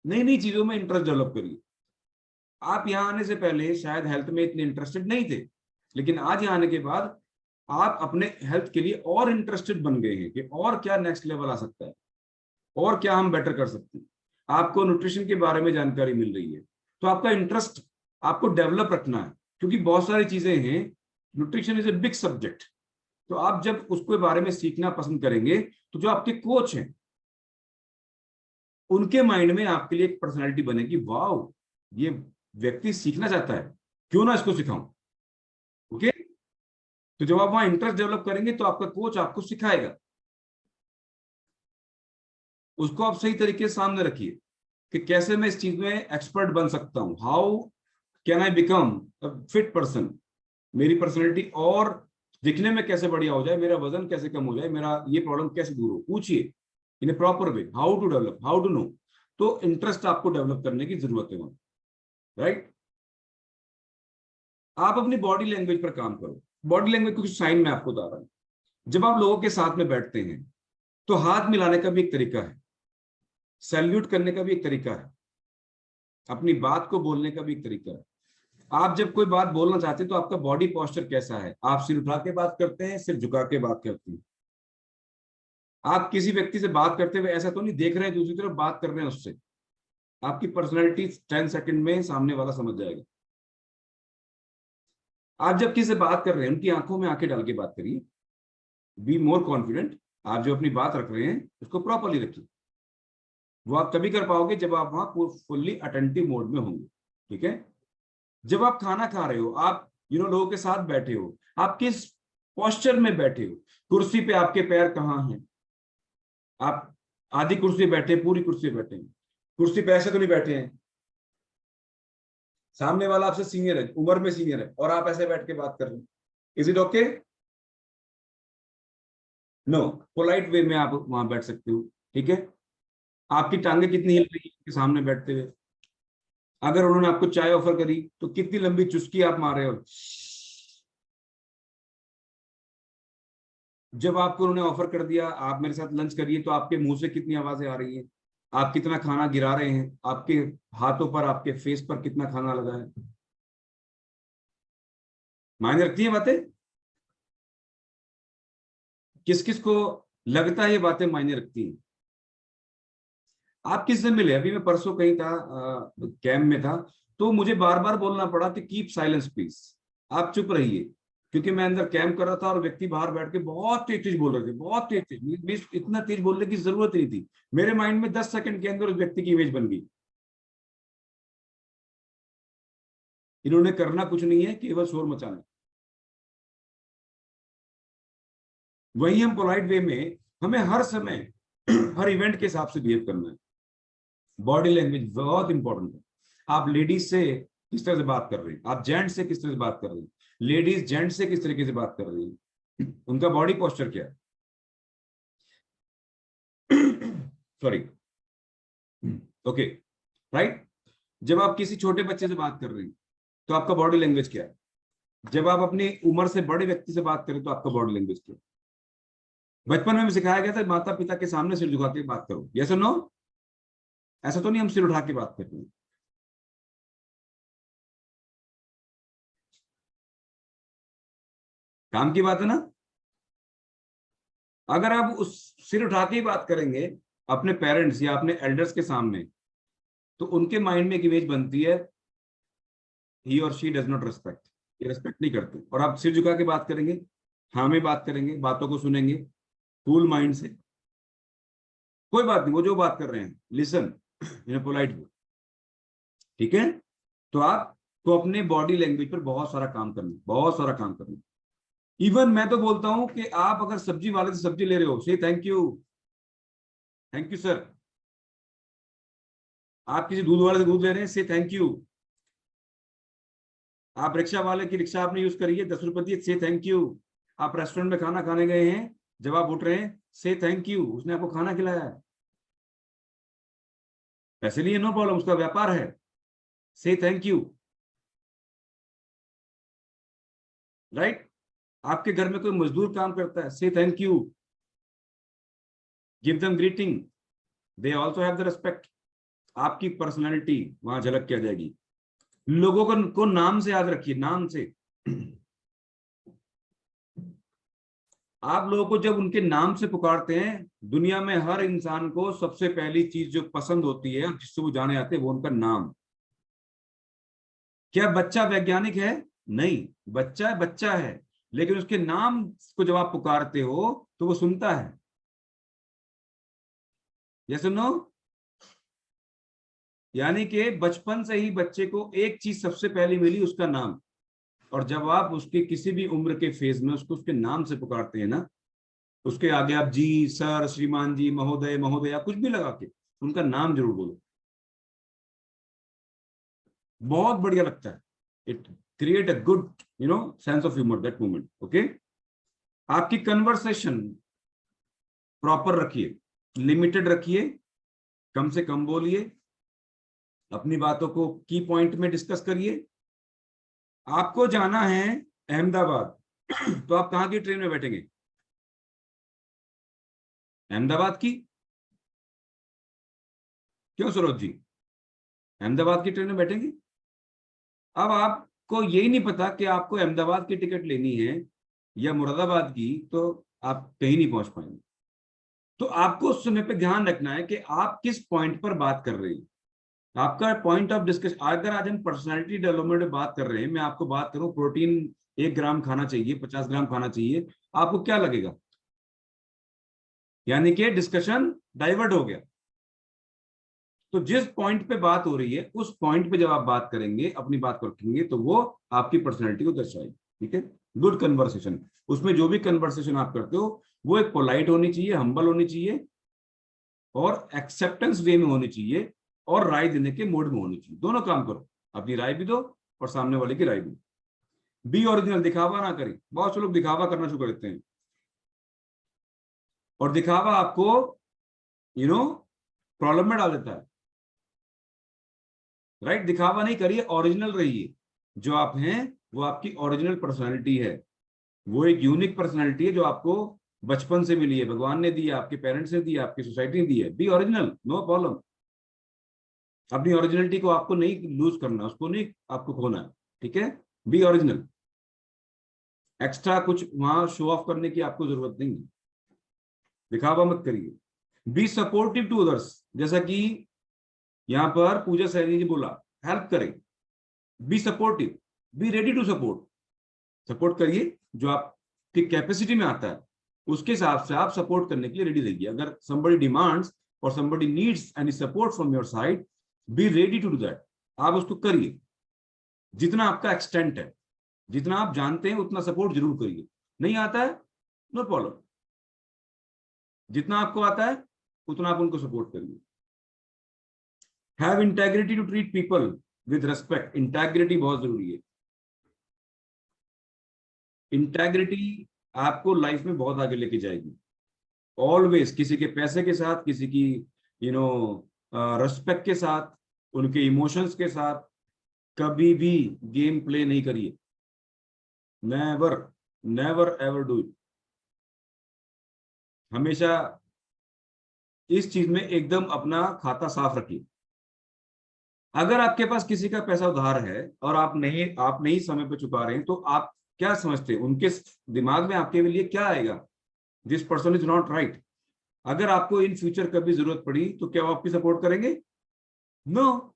नई नई चीजों में इंटरेस्ट डेवलप करिए। आप यहाँ आने से पहले शायद हेल्थ में इतने इंटरेस्टेड नहीं थे, लेकिन आज यहाँ आने के बाद आप अपने हेल्थ के लिए और इंटरेस्टेड बन गए हैं कि और क्या नेक्स्ट लेवल आ सकता है, और क्या हम बेटर कर सकते हैं। आपको न्यूट्रिशन के बारे में जानकारी मिल रही है, तो आपका इंटरेस्ट आपको डेवलप रखना है, क्योंकि बहुत सारी चीजें हैं। Nutrition is a big subject, तो आप जब उसके बारे में सीखना पसंद करेंगे तो जो आपके कोच हैं उनके माइंड में आपके लिए एक पर्सनैलिटी बनेगी, वाओ ये व्यक्ति सीखना चाहता है, क्यों ना इसको सिखाऊं। ओके, तो जब आप वहां इंटरेस्ट डेवलप करेंगे तो आपका कोच आपको सिखाएगा, उसको आप सही तरीके से सामने रखिए कि कैसे मैं इस चीज में एक्सपर्ट बन सकता हूं, how can I become a fit person, मेरी पर्सनैलिटी और दिखने में कैसे बढ़िया हो जाए, मेरा वजन कैसे कम हो जाए, मेरा ये प्रॉब्लम कैसे दूर हो। पूछिए in a proper way, how to develop, how to know. तो इंटरेस्ट आपको डेवलप करने की जरूरत है वहां, राइट। आप अपनी बॉडी लैंग्वेज पर काम करो। बॉडी लैंग्वेज कुछ साइन मैं आपको बता रहा हूं। जब आप लोगों के साथ में बैठते हैं तो हाथ मिलाने का भी एक तरीका है, सैल्यूट करने का भी एक तरीका है, अपनी बात को बोलने का भी एक तरीका है। आप जब कोई बात बोलना चाहते हैं तो आपका बॉडी पोस्चर कैसा है, आप सिर उठा के बात करते हैं, सिर झुका के बात करते हैं। आप किसी व्यक्ति से बात करते हुए ऐसा तो नहीं देख रहे हैं दूसरी तरफ बात कर रहे हैं उससे, आपकी पर्सनैलिटी 10 सेकंड में सामने वाला समझ जाएगा। आप जब किसी से बात कर रहे हैं उनकी आंखों में आंखें डाल के बात करिए, बी मोर कॉन्फिडेंट। आप जो अपनी बात रख रहे हैं उसको प्रॉपरली रखिए। वो आप तभी कर पाओगे जब आप वहां फुल्ली अटेंटिव मोड में होंगे, ठीक है। जब आप खाना खा रहे हो, आप लोगों के साथ बैठे हो, आप किस पोस्चर में बैठे हो, कुर्सी पे आपके पैर कहाँ हैं, आप आधी कुर्सी पे बैठे, पूरी कुर्सी पे बैठे हैं, कुर्सी पे ऐसे तो नहीं बैठे हैं, सामने वाला आपसे सीनियर है, उम्र में सीनियर है, और आप ऐसे बैठ के बात कर रहे हैं। Is it okay? No, polite way में आप वहां बैठ सकते हो, ठीक है। आपकी टांगे कितनी हिल रही है सामने बैठते हुए। अगर उन्होंने आपको चाय ऑफर करी तो कितनी लंबी चुस्की आप मार रहे हो। जब आपको उन्होंने ऑफर कर दिया आप मेरे साथ लंच करिए, तो आपके मुंह से कितनी आवाजें आ रही हैं, आप कितना खाना गिरा रहे हैं, आपके हाथों पर, आपके फेस पर कितना खाना लगा है। मायने रखती है बातें? किस किस को लगता है ये बातें मायने रखती हैं? आप किससे मिले? अभी मैं परसों कहीं था, कैंप में था, तो मुझे बार बार बोलना पड़ा कि कीप साइलेंस प्लीज, आप चुप रहिए, क्योंकि मैं अंदर कैंप कर रहा था और व्यक्ति बाहर बैठ के बहुत तेज तेज बोल रहे थे, बहुत तेज तेज, इतना तेज बोलने की जरूरत नहीं थी। मेरे माइंड में 10 सेकंड के अंदर उस व्यक्ति की इमेज बन गई। इन्होंने करना कुछ नहीं है, केवल शोर मचाना। वही हम पोलाइट वे में, हमें हर समय हर इवेंट के हिसाब से बिहेव करना है। बॉडी लैंग्वेज बहुत इंपॉर्टेंट है। आप लेडीज से किस तरह से बात कर रहे हैं, आप जेंट्स से किस तरह से बात कर रहे हैं, लेडीज जेंट्स से किस तरीके से बात कर रही हैं, उनका बॉडी पोस्चर क्या है। Sorry, okay, right. जब आप किसी छोटे बच्चे से बात कर रहे हैं तो आपका बॉडी लैंग्वेज क्या है। जब आप अपनी उम्र से बड़े व्यक्ति से बात करें तो आपका बॉडी लैंग्वेज क्या है। बचपन में सिखाया गया था माता पिता के सामने सिर झुका के बात करो, यस और नो? ऐसा तो नहीं हम सिर उठा के बात करते हैं। काम की बात है ना। अगर आप उस सिर उठा के ही बात करेंगे अपने पेरेंट्स या अपने एल्डर्स के सामने, तो उनके माइंड में एक इमेज बनती है, ही और शी डज नॉट रिस्पेक्ट, ये रिस्पेक्ट नहीं करते। और आप सिर झुका के बात करेंगे, हाँ में बात करेंगे, बातों को सुनेंगे कूल माइंड से, कोई बात नहीं, वो जो बात कर रहे हैं listen in a polite way, ठीक है। तो आपको अपने बॉडी लैंग्वेज पर बहुत सारा काम करना, बहुत सारा काम करना। इवन मैं तो बोलता हूं कि आप अगर सब्जी वाले से सब्जी ले रहे हो, से thank you, thank you sir. आप किसी दूध वाले से दूध ले रहे हैं, से थैंक यू। आप रिक्शा वाले की रिक्शा आपने यूज करी है, 10 रुपए दिए, से थैंक यू। आप रेस्टोरेंट में खाना खाने गए हैं, जब आप उठ रहे हैं, से थैंक यू, उसने आपको खाना खिलाया है, पैसे लिए, नो प्रॉब्लम, उसका व्यापार है, से थैंक यू, राइट। आपके घर में कोई मजदूर काम करता है, से thank you, give them greeting, they also have the respect. आपकी पर्सनैलिटी वहां झलक के आ जाएगी। लोगों को नाम से याद रखिए, नाम से। आप लोगों को जब उनके नाम से पुकारते हैं, दुनिया में हर इंसान को सबसे पहली चीज जो पसंद होती है, जिससे वो जाने जाते हैं, वो उनका नाम। क्या बच्चा वैज्ञानिक है? नहीं, बच्चा बच्चा है, लेकिन उसके नाम को जब आप पुकारते हो तो वो सुनता है, यस नो? यानी कि बचपन से ही बच्चे को एक चीज सबसे पहली मिली, उसका नाम। और जब आप उसके किसी भी उम्र के फेज में उसको उसके नाम से पुकारते हैं ना, उसके आगे आप जी, सर, श्रीमान जी, महोदय, महोदया, कुछ भी लगा के उनका नाम जरूर बोलो, बहुत बढ़िया लगता है। It create a good sense of humour that moment, okay. आपकी कन्वर्सेशन प्रॉपर रखिए, लिमिटेड रखिए, कम से कम बोलिए, अपनी बातों को की पॉइंट में डिस्कस करिए। आपको जाना है अहमदाबाद, तो आप कहाँ की ट्रेन में बैठेंगे? अहमदाबाद की? क्यों सरोज जी, अहमदाबाद की ट्रेन में बैठेंगे? अब आपको यही नहीं पता कि आपको अहमदाबाद की टिकट लेनी है या मुरादाबाद की, तो आप कहीं नहीं पहुंच पाएंगे। तो आपको उस समय पे ध्यान रखना है कि आप किस पॉइंट पर बात कर रहे हैं, आपका पॉइंट ऑफ डिस्कशन। अगर आज हम पर्सनालिटी डेवलपमेंट में बात कर रहे हैं, मैं आपको बात करूं प्रोटीन 1 ग्राम खाना चाहिए, 50 ग्राम खाना चाहिए, आपको क्या लगेगा? यानी कि डिस्कशन डाइवर्ट हो गया। तो जिस पॉइंट पे बात हो रही है, उस पॉइंट पे जब आप बात करेंगे, अपनी बात को रखेंगे, तो वो आपकी पर्सनैलिटी को दर्शाएगी, ठीक है। गुड कन्वर्सेशन, उसमें जो भी कन्वर्सेशन आप करते हो वो एक पोलाइट होनी चाहिए, हम्बल होनी चाहिए, और एक्सेप्टेंस वे में होनी चाहिए, और राय देने के मूड में होनी चाहिए। दोनों काम करो, अपनी राय भी दो और सामने वाले की राय भी। बी ओरिजिनल, दिखावा ना करें। बहुत से लोग दिखावा करना शुरू कर देते हैं, और दिखावा आपको प्रॉब्लम में डाल देता है, राइट। दिखावा नहीं करिए, ओरिजिनल रहिए। जो आप हैं वो आपकी ओरिजिनल पर्सनालिटी है, वो एक यूनिक पर्सनालिटी है जो आपको बचपन से मिली है, भगवान ने दी है, आपके पेरेंट्स ने दी है, आपकी सोसाइटी ने दी है। Be original, no problem. अपनी ओरिजिनलिटी को आपको नहीं लूज करना, उसको नहीं आपको खोना है, ठीक है। Be original. एक्स्ट्रा कुछ वहां शो ऑफ करने की आपको जरूरत नहीं है, दिखावा मत करिए। बी सपोर्टिव टू अदर्स, जैसा कि यहां पर पूजा सैनी जी बोला, हेल्प करें। Be supportive, be ready to support, support करिए जो आपकी कैपेसिटी में आता है, उसके हिसाब से आप सपोर्ट करने के लिए रेडी रहिए। अगर somebody डिमांड्स और somebody needs any support from your side, be ready to do that, आप उसको करिए। जितना आपका एक्सटेंट है, जितना आप जानते हैं उतना सपोर्ट जरूर करिए। नहीं आता है, नो प्रॉब्लम, जितना आपको आता है उतना आप उनको सपोर्ट करिए। Have integrity to treat people with respect, integrity बहुत जरूरी है। इंटेग्रिटी आपको लाइफ में बहुत आगे लेके जाएगी। ऑलवेज किसी के पैसे के साथ, किसी की रेस्पेक्ट के साथ, उनके इमोशंस के साथ कभी भी गेम प्ले नहीं करिए। Never never ever do it. हमेशा इस चीज में एकदम अपना खाता साफ रखिए। अगर आपके पास किसी का पैसा उधार है और आप नहीं समय पे चुका रहे हैं, तो आप क्या समझते हैं उनके दिमाग में आपके लिए क्या आएगा? This person is not right. अगर आपको इन फ्यूचर कभी जरूरत पड़ी तो क्या वो आपकी सपोर्ट करेंगे? नो।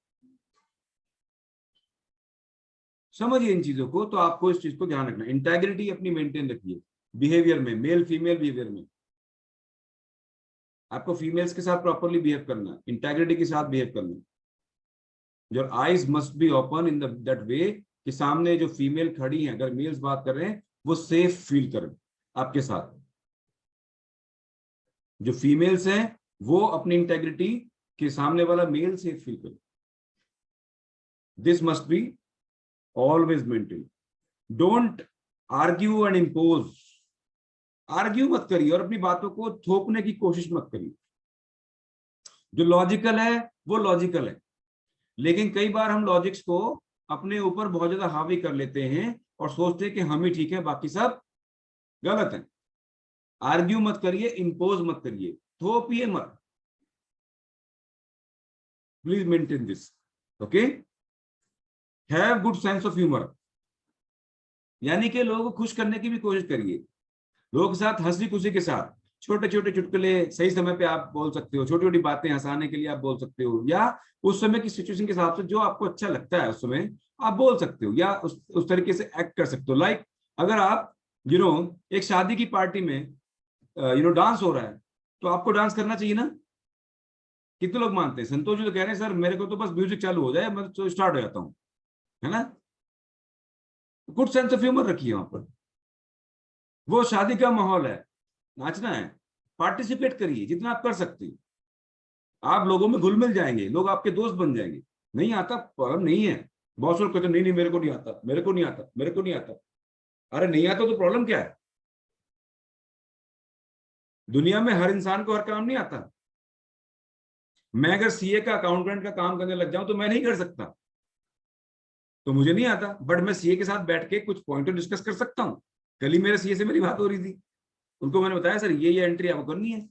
समझिए इन चीजों को, तो आपको इस चीज को ध्यान रखना। इंटेग्रिटी अपनी मेंटेन रखिए बिहेवियर में, मेल फीमेल बिहेवियर में। आपको फीमेल्स के साथ प्रॉपरली बिहेव करना, इंटेग्रिटी के साथ बिहेव करना। Your eyes must be open in that way कि सामने जो फीमेल खड़ी है, अगर मेल्स बात कर रहे हैं, वो सेफ फील करें आपके साथ। जो फीमेल्स हैं वो अपनी इंटेग्रिटी के सामने वाला मेल सेफ फील करे। This must be always maintain. Don't argue and impose. Argue मत करिए और अपनी बातों को थोपने की कोशिश मत करिए। जो लॉजिकल है वो लॉजिकल है, लेकिन कई बार हम लॉजिक्स को अपने ऊपर बहुत ज्यादा हावी कर लेते हैं और सोचते हैं कि हम ही ठीक है, बाकी सब गलत है। आर्ग्यू मत करिए, इंपोज मत करिए, थोपिए मत। Please maintain this, okay. Have good sense of humour, यानी कि लोगों को खुश करने की भी कोशिश करिए। लोगों के साथ हंसी खुशी के साथ छोटे छोटे चुटकुले सही समय पे आप बोल सकते हो, छोटी छोटी बातें हंसाने के लिए आप बोल सकते हो, या उस समय की सिचुएशन के हिसाब से जो आपको अच्छा लगता है उस समय आप बोल सकते हो, या उस तरीके से एक्ट कर सकते हो। लाइक अगर आप एक शादी की पार्टी में डांस हो रहा है, तो आपको डांस करना चाहिए ना। कितने लोग मानते हैं? संतोष जी तो कह रहे हैं सर मेरे को तो बस म्यूजिक चालू हो जाए मैं तो स्टार्ट हो जाता हूँ, है ना। गुड सेंस ऑफ ह्यूमर रखिए वहां पर। वो शादी का माहौल है, नाचना है, पार्टिसिपेट करिए जितना आप कर सकते हो। आप लोगों में घुल मिल जाएंगे, लोग आपके दोस्त बन जाएंगे। नहीं आता प्रॉब्लम नहीं है। बहुत लोग कहते नहीं नहीं मेरे को नहीं आता, मेरे को नहीं आता, मेरे को नहीं आता। अरे नहीं आता तो प्रॉब्लम क्या है? दुनिया में हर इंसान को हर काम नहीं आता। मैं अगर सीए का अकाउंटेंट का काम करने लग जाऊं तो मैं नहीं कर सकता, तो मुझे नहीं आता, बट मैं सीए के साथ बैठ के कुछ पॉइंटर डिस्कस कर सकता हूं। कल ही मेरे सीए से मेरी बात हो रही थी, उनको मैंने बताया सर ये एंट्री आपको करनी है।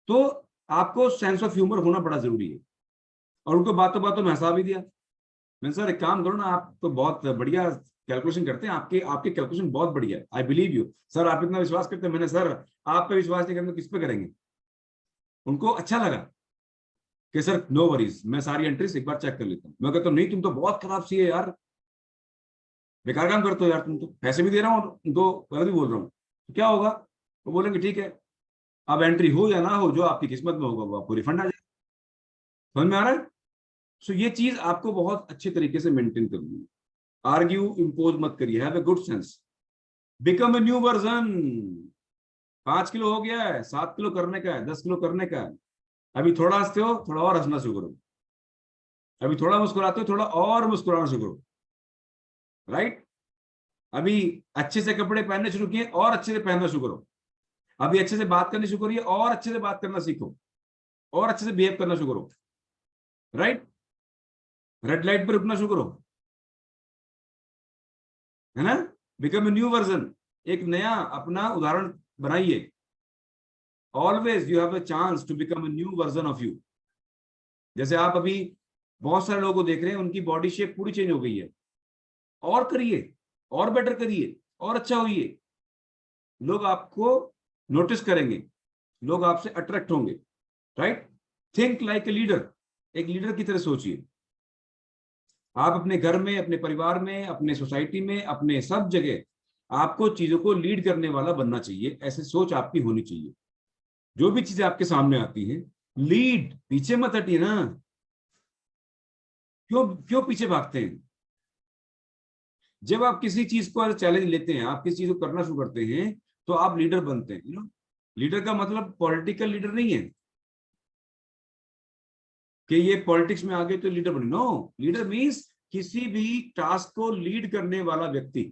तो आपको सेंस ऑफ ह्यूमर होना बड़ा जरूरी है। और उनको बातों बातों में हंसा भी दिया। मैंने सर एक काम करो ना, आप तो बहुत बढ़िया कैलकुलेशन करते हैं, आपके आपके कैलकुलेशन बहुत बढ़िया है, आई बिलीव यू सर, आप इतना विश्वास करते हैं। मैंने सर आप पे विश्वास नहीं करेंगे किस पे करेंगे? उनको अच्छा लगा कि सर नो वरीज, मैं सारी एंट्रीज एक बार चेक कर लेता हूँ। मैं कहता हूँ नहीं तुम तो बहुत खराब सी है यार, बेकार काम करते हो यार, तुम तो पैसे भी दे रहा हूँ और उनको गलत भी बोल रहा हूँ, तो क्या होगा? वो बोलेंगे ठीक है, अब एंट्री हो या ना हो, जो आपकी किस्मत में होगा वो आपको रिफंड आ जाएगा। समझ में आ रहा है? सो ये चीज आपको बहुत अच्छे तरीके से मेंटेन करनी है। आर्ग्यू इंपोज मत करिए, have a good sense. Become a new version. 5 kilo हो गया है, 7 किलो करने का है, 10 किलो करने का है। अभी थोड़ा हंसते हो, थोड़ा और हंसना शुरू करो। अभी थोड़ा मुस्कुराते हो, थोड़ा और मुस्कुराना शुरू करो। राइट? अभी अच्छे से कपड़े पहनने शुरू किए, और अच्छे से पहनना शुरू करो। अभी अच्छे से बात करनी शुरू करिए, और अच्छे से बात करना सीखो, और अच्छे से बिहेव करना शुरू करो। राइट? रेड लाइट पर रुकना शुरू करो, है ना। बिकम ए न्यू वर्जन, एक नया अपना उदाहरण बनाइए। Always you have a chance to become a new version of you. जैसे आप अभी बहुत सारे लोगों को देख रहे हैं, उनकी बॉडी शेप पूरी चेंज हो गई है, और करिए, और बेटर करिए। और अच्छा होइए, लोग आपको नोटिस करेंगे, लोग आपसे अट्रैक्ट होंगे, right. Think like a leader, एक लीडर की तरह सोचिए। आप अपने घर में, अपने परिवार में, अपने सोसाइटी में, अपने सब जगह आपको चीजों को लीड करने वाला बनना चाहिए, ऐसी सोच आपकी होनी चाहिए। जो भी चीजें आपके सामने आती हैं, लीड, पीछे मत हटिए ना। क्यों क्यों पीछे भागते हैं? जब आप किसी चीज को चैलेंज लेते हैं, आप किसी चीज को करना शुरू करते हैं, तो आप लीडर बनते हैं। लीडर का मतलब पॉलिटिकल लीडर नहीं है कि ये पॉलिटिक्स में आ गए तो लीडर बने। नो, लीडर मीन्स किसी भी टास्क को लीड करने वाला व्यक्ति,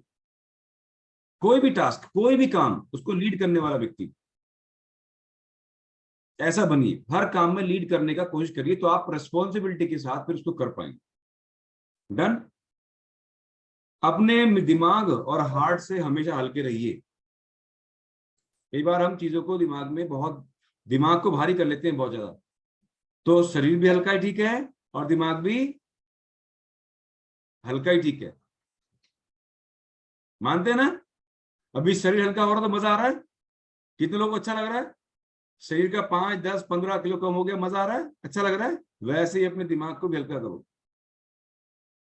कोई भी टास्क, कोई भी काम, उसको लीड करने वाला व्यक्ति, ऐसा बनिए। हर काम में लीड करने का कोशिश करिए, तो आप रिस्पॉन्सिबिलिटी के साथ फिर उसको कर पाएंगे। डन। अपने दिमाग और हार्ट से हमेशा हल्के रहिए। कई बार हम चीजों को दिमाग में बहुत, दिमाग को भारी कर लेते हैं बहुत ज्यादा, तो शरीर भी हल्का ही ठीक है और दिमाग भी हल्का ही ठीक है। मानते हैं ना? अभी शरीर हल्का हो रहा तो मजा आ रहा है, कितने लोगों को अच्छा लग रहा है? शरीर का 5, 10, 15 किलो कम हो गया, मजा आ रहा है, अच्छा लग रहा है। वैसे ही अपने दिमाग को भी हल्का करो।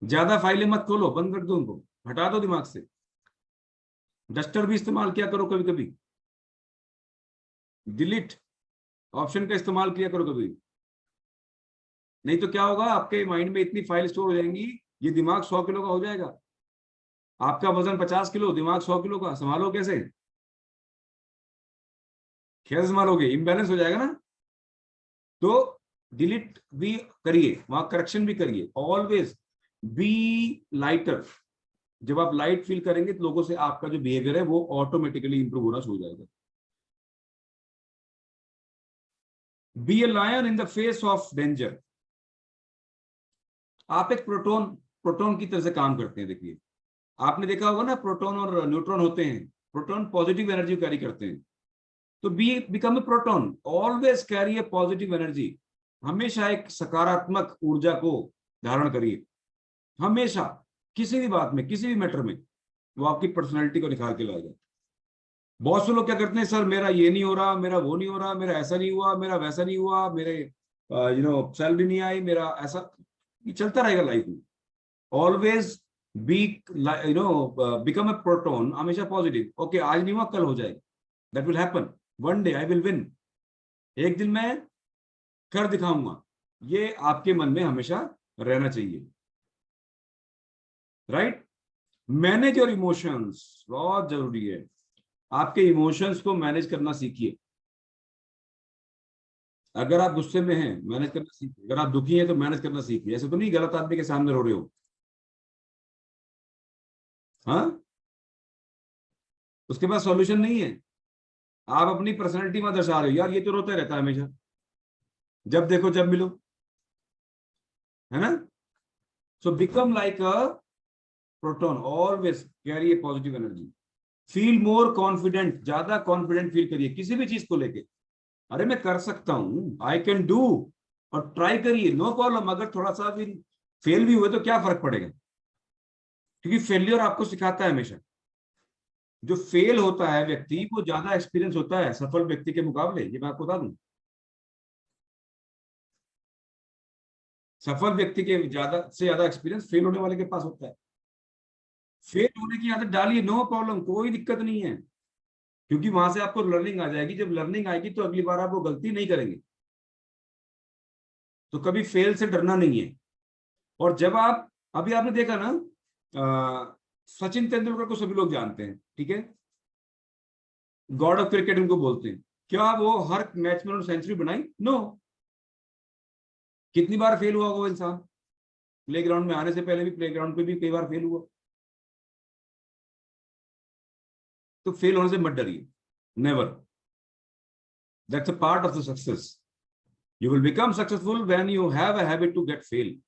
ज्यादा फाइलें मत खोलो, बंद कर दो, उनको हटा दो दिमाग से। डस्टर भी इस्तेमाल किया करो कभी कभी, डिलीट ऑप्शन का इस्तेमाल किया करो कभी। नहीं तो क्या होगा, आपके माइंड में इतनी फाइल स्टोर हो जाएंगी, ये दिमाग 100 किलो का हो जाएगा। आपका वजन 50 किलो, दिमाग 100 किलो का, संभालो कैसे? कैसे संभालोगे? इम्बैलेंस हो जाएगा ना। तो डिलीट भी करिए, वहां करेक्शन भी करिए। Always be lighter. जब आप लाइट फील करेंगे तो लोगों से आपका जो बिहेवियर है वो ऑटोमेटिकली इंप्रूव होना शुरू हो जाएगा। Be a lion in the face of danger. आप एक प्रोटॉन, प्रोटॉन की तरह से काम करते हैं। देखिए, आपने देखा होगा ना, प्रोटॉन और न्यूट्रॉन होते हैं। प्रोटॉन पॉजिटिव एनर्जी कैरी करते हैं, तो be become a proton, always carry A positive energy. हमेशा एक सकारात्मक ऊर्जा को धारण करिए, हमेशा, किसी भी बात में, किसी भी मैटर में। वो आपकी पर्सनैलिटी को निखार के लाएगा। बहुत से लोग क्या करते हैं, सर मेरा ये नहीं हो रहा, मेरा वो नहीं हो रहा, मेरा ऐसा नहीं हुआ, मेरा वैसा नहीं हुआ, मेरे सैलरी नहीं आई, मेरा ऐसा। ये चलता रहेगा लाइफ में। Always be become a proton, हमेशा पॉजिटिव। ओके, आज नहीं हुआ, कल हो जाएगा, that will happen, one day I will win, एक दिन मैं कर दिखाऊंगा। ये आपके मन में हमेशा रहना चाहिए, राइट। मैनेज योर इमोशंस, बहुत जरूरी है। आपके इमोशंस को मैनेज करना सीखिए। अगर आप गुस्से में हैं, मैनेज करना सीखिए। अगर आप दुखी हैं तो मैनेज करना सीखिए। ऐसे तो नहीं गलत आदमी के सामने रो रहे हो, हाँ, उसके पास सॉल्यूशन नहीं है। आप अपनी पर्सनैलिटी में दर्शा रहे हो, यार ये तो रोते रहता है हमेशा, जब देखो जब मिलो, है ना। So become like a proton, always carry A positive energy. Feel more confident, ज्यादा कॉन्फिडेंट फील करिए किसी भी चीज को लेके। अरे मैं कर सकता हूं, आई कैन डू, और ट्राई करिए, नो प्रॉब्लम। अगर थोड़ा सा भी फेल भी हुए तो क्या फर्क पड़ेगा, क्योंकि फेलियर आपको सिखाता है हमेशा। जो फेल होता है व्यक्ति, वो ज्यादा एक्सपीरियंस होता है सफल व्यक्ति के मुकाबले, ये मैं आपको बता दूं। सफल व्यक्ति के ज्यादा से ज्यादा एक्सपीरियंस फेल होने वाले के पास होता है। फेल होने की आदत डालिए, नो प्रॉब्लम, कोई दिक्कत नहीं है, क्योंकि वहां से आपको लर्निंग आ जाएगी। जब लर्निंग आएगी तो अगली बार आप वो गलती नहीं करेंगे। तो कभी फेल से डरना नहीं है। और जब आप, अभी आपने देखा ना, सचिन तेंदुलकर को सभी लोग जानते हैं, ठीक है, गॉड ऑफ क्रिकेट उनको बोलते हैं। क्या वो हर मैच में उन्होंने सेंचुरी बनाई? नो। कितनी बार फेल हुआ वो इंसान? प्लेग्राउंड में आने से पहले भी, प्लेग्राउंड पे भी कई बार फेल हुआ। तो फेल होने से मत डरिए, never. That's a part of the success. You will become successful when you have a habit to get fail.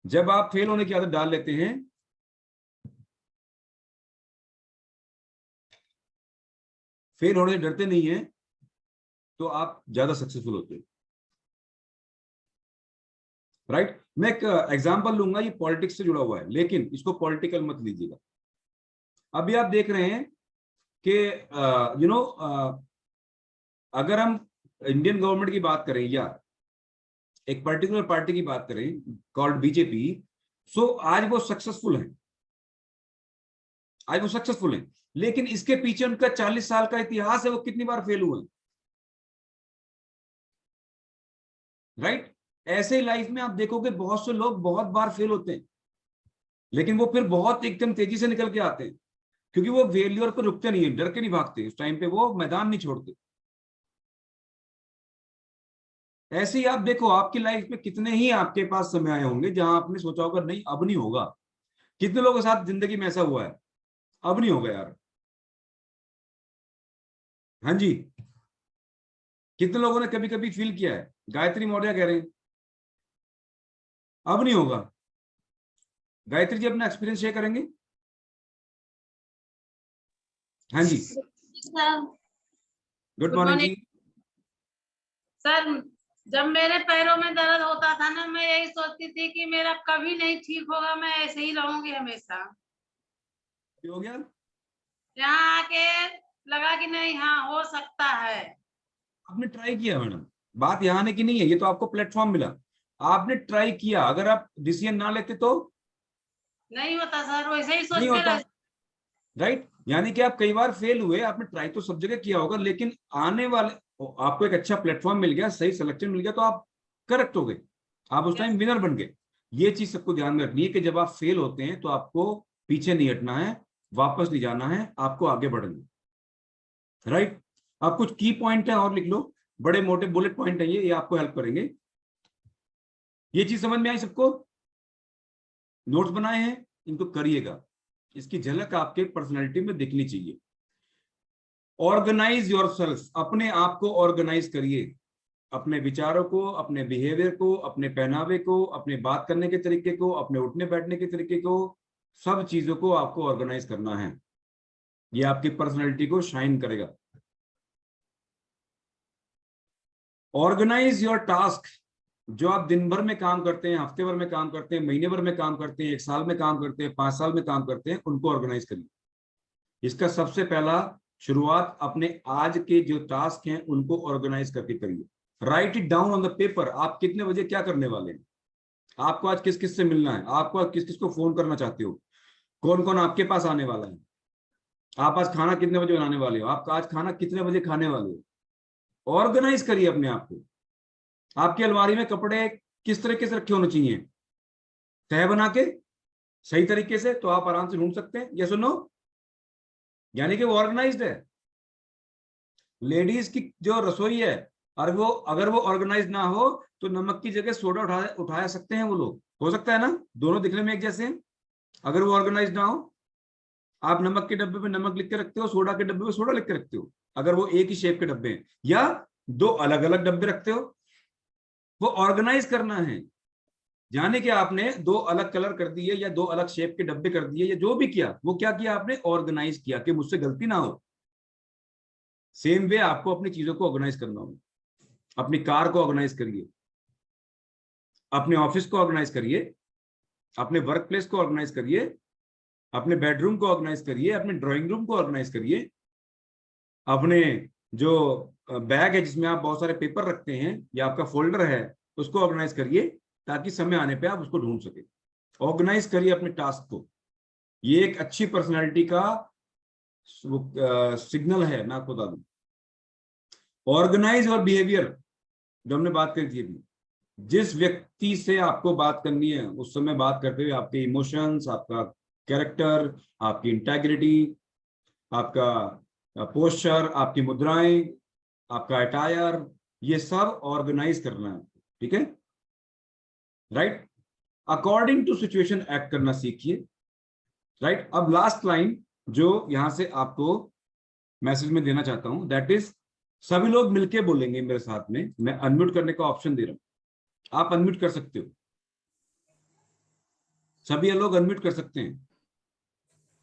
जब आप फेल होने की आदत डाल लेते हैं, फेल होने से डरते नहीं है, तो आप ज्यादा सक्सेसफुल होते हैं, राइट। मैं एक एग्जांपल लूंगा, ये पॉलिटिक्स से जुड़ा हुआ है, लेकिन इसको पॉलिटिकल मत लीजिएगा। अभी आप देख रहे हैं कि अगर हम इंडियन गवर्नमेंट की बात करें या एक पर्टिकुलर पार्टी की बात करें कॉल्ड बीजेपी, सो आज वो सक्सेसफुल है, आज वो सक्सेसफुल है, लेकिन इसके पीछे उनका 40 साल का इतिहास है, वो कितनी बार फेल हुए, राइट। ऐसे ही लाइफ में आप देखोगे बहुत से लोग बहुत बार फेल होते हैं, लेकिन वो फिर बहुत एकदम तेजी से निकल के आते हैं, क्योंकि वो फेलियर पर रुकते नहीं है, डर के नहीं भागते, उस टाइम पे वो मैदान नहीं छोड़ते। ऐसे ही आप देखो आपकी लाइफ में कितने ही आपके पास समय आए होंगे जहां आपने सोचा होगा नहीं अब नहीं होगा। कितने लोगों के साथ जिंदगी में ऐसा हुआ है, अब नहीं होगा यार, हाँ जी। कितने लोगों ने कभी कभी फील किया है, गायत्री मौर्य कह रहे हैं अब नहीं होगा। गायत्री जी अपना एक्सपीरियंस शेयर करेंगे। हाँ जी, गुड मॉर्निंग जी। सर, जब मेरे पैरों में दर्द होता था ना, मैं यही सोचती थी कि मेरा कभी नहीं ठीक होगा, मैं ऐसे ही रहूंगी हमेशा। हो गया, यहाँ आके लगा कि नहीं, हाँ हो सकता है। आपने ट्राई किया मैडम, बात यहाँ आने की नहीं है, ये तो आपको प्लेटफॉर्म मिला, आपने ट्राई किया, अगर आप डिसीजन ना लेते तो नहीं होता सर, वैसे ही नहीं सोचते होता, रहते। राइट। यानी कि आप कई बार फेल हुए, आपने ट्राई तो सब जगह किया होगा, लेकिन आने वाले आपको एक अच्छा प्लेटफॉर्म मिल गया, सही सिलेक्शन मिल गया, तो आप करेक्ट हो गए, आप उस टाइम विनर बन गए। ये चीज सबको ध्यान में रखनी है कि जब आप फेल होते हैं तो आपको पीछे नहीं हटना है, वापस नहीं जाना है, आपको आगे बढ़ना है, राइट। आप कुछ की पॉइंट है और लिख लो, बड़े मोटे बुलेट पॉइंट है ये आपको हेल्प करेंगे। ये चीज समझ में आई सबको, नोट्स बनाए हैं, इनको करिएगा, इसकी झलक आपके पर्सनैलिटी में दिखनी चाहिए। ऑर्गेनाइज योरसेल्फ, अपने आप को ऑर्गेनाइज करिए, अपने विचारों को, अपने बिहेवियर को, अपने पहनावे को, अपने बात करने के तरीके को, अपने उठने बैठने के तरीके को, सब चीजों को आपको ऑर्गेनाइज करना है, ये आपकी पर्सनैलिटी को शाइन करेगा। ऑर्गेनाइज योर टास्क, जो आप दिन भर में काम करते हैं, हफ्ते भर में काम करते हैं, महीने भर में काम करते हैं, 1 साल में काम करते हैं, 5 साल में काम करते हैं, उनको ऑर्गेनाइज करिए। इसका सबसे पहला शुरुआत अपने आज के जो टास्क हैं उनको ऑर्गेनाइज करके करिए। Right it down on the paper, आप कितने बजे क्या करने वाले हैं, आपको आज किस किस से मिलना है, आपको आज किस किस को फोन करना चाहते हो, कौन कौन आपके पास आने वाला है, आप आज खाना कितने बजे बनाने वाले हो, आप आज खाना कितने बजे खाने वाले हो। ऑर्गेनाइज करिए अपने आप को। आपकी अलमारी में कपड़े किस तरीके से रखे होने चाहिए, तह बना के सही तरीके से, तो आप आराम से ढूंढ सकते हैं, ये सुनो, यानी कि वो ऑर्गेनाइज्ड है। लेडीज की जो रसोई है, और वो अगर वो ऑर्गेनाइज ना हो तो नमक की जगह सोडा उठा सकते हैं वो लोग, हो सकता है ना, दोनों दिखने में एक जैसे हैं। अगर वो ऑर्गेनाइज ना हो, आप नमक के डब्बे पे नमक लिख के रखते हो, सोडा के डब्बे पे सोडा लिख के रखते हो, अगर वो एक ही शेप के डब्बे हैं, या 2 अलग अलग डब्बे रखते हो, वो ऑर्गेनाइज करना है। यानी कि आपने 2 अलग कलर कर दिए या 2 अलग शेप के डब्बे कर दिए, या जो भी किया वो क्या किया आपने, ऑर्गेनाइज किया कि मुझसे गलती ना हो। सेम वे आपको अपनी चीजों को ऑर्गेनाइज करना होगा। अपनी कार को ऑर्गेनाइज करिए, अपने ऑफिस को ऑर्गेनाइज करिए, अपने वर्क प्लेस को ऑर्गेनाइज करिए, अपने बेडरूम को ऑर्गेनाइज करिए, अपने ड्राइंग रूम को ऑर्गेनाइज करिए, अपने जो बैग है जिसमें आप बहुत सारे पेपर रखते हैं या आपका फोल्डर है उसको ऑर्गेनाइज करिए, ताकि समय आने पे आप उसको ढूंढ सके। ऑर्गेनाइज करिए अपने टास्क को, ये एक अच्छी पर्सनालिटी का सिग्नल है, मैं आपको बता दूं। ऑर्गेनाइज और बिहेवियर, जो हमने बात करी थी अभी, जिस व्यक्ति से आपको बात करनी है उस समय बात करते हुए आपके इमोशंस, आपका कैरेक्टर, आपकी इंटेग्रिटी, आपका पोस्चर, आपकी मुद्राएं, आपका अटायर, ये सब ऑर्गेनाइज करना है, ठीक है, right. According to situation act करना सीखिए, राइट। अब लास्ट लाइन जो यहां से आपको मैसेज में देना चाहता हूं, दैट इज, सभी लोग मिलके बोलेंगे मेरे साथ में, मैं अनम्यूट करने का ऑप्शन दे रहा हूं, आप अनम्यूट कर सकते हो, सभी लोग अनम्यूट कर सकते हैं,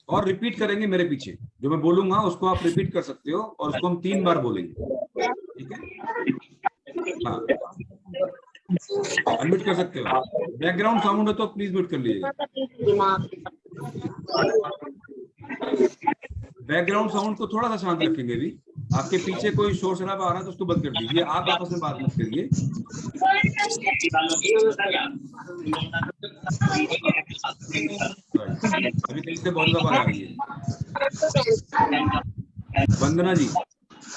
और रिपीट करेंगे मेरे पीछे, जो मैं बोलूंगा उसको आप रिपीट कर सकते हो, और उसको हम 3 बार बोलेंगे, ठीक है। हाँ, अनम्यूट कर सकते हो, बैकग्राउंड साउंड है तो प्लीज म्यूट कर लीजिएगा। बैकग्राउंड साउंड को थोड़ा सा शांत रखेंगे भी। आपके पीछे कोई शोर शराबा आ रहा है तो उसको बंद कर दीजिए, आप आपस में बात मत करिए। अभी कहीं से बहुत ज्यादा आवाज आ रही है। वंदना जी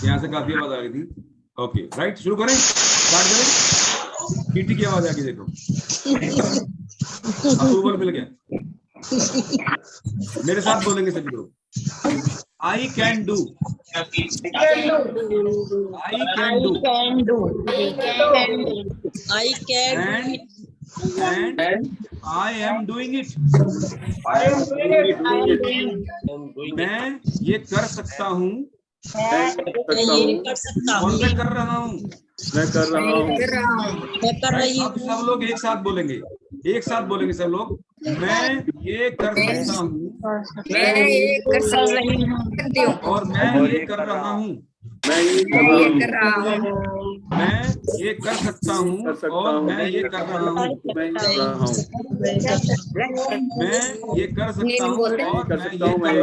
यहाँ से काफी आवाज आ रही थी। ओके राइट, शुरू करें, स्टार्ट करें। पीटी की आवाज आ गई, देखो अप्रूवल मिल गया। मेरे साथ बोलेंगे सभी लोग, I can do, I can do, and I am doing it, मैं ये कर सकता हूँ और मैं कर रहा हूँ, अब सब लोग एक साथ बोलेंगे, एक साथ बोलेंगे सब लोग, मैं ये कर सकता हूँ और मैं ये कर रहा हूँ, मैं ये कर सकता हूँ और मैं ये कर रहा हूँ, मैं ये कर सकता हूँ और मैं ये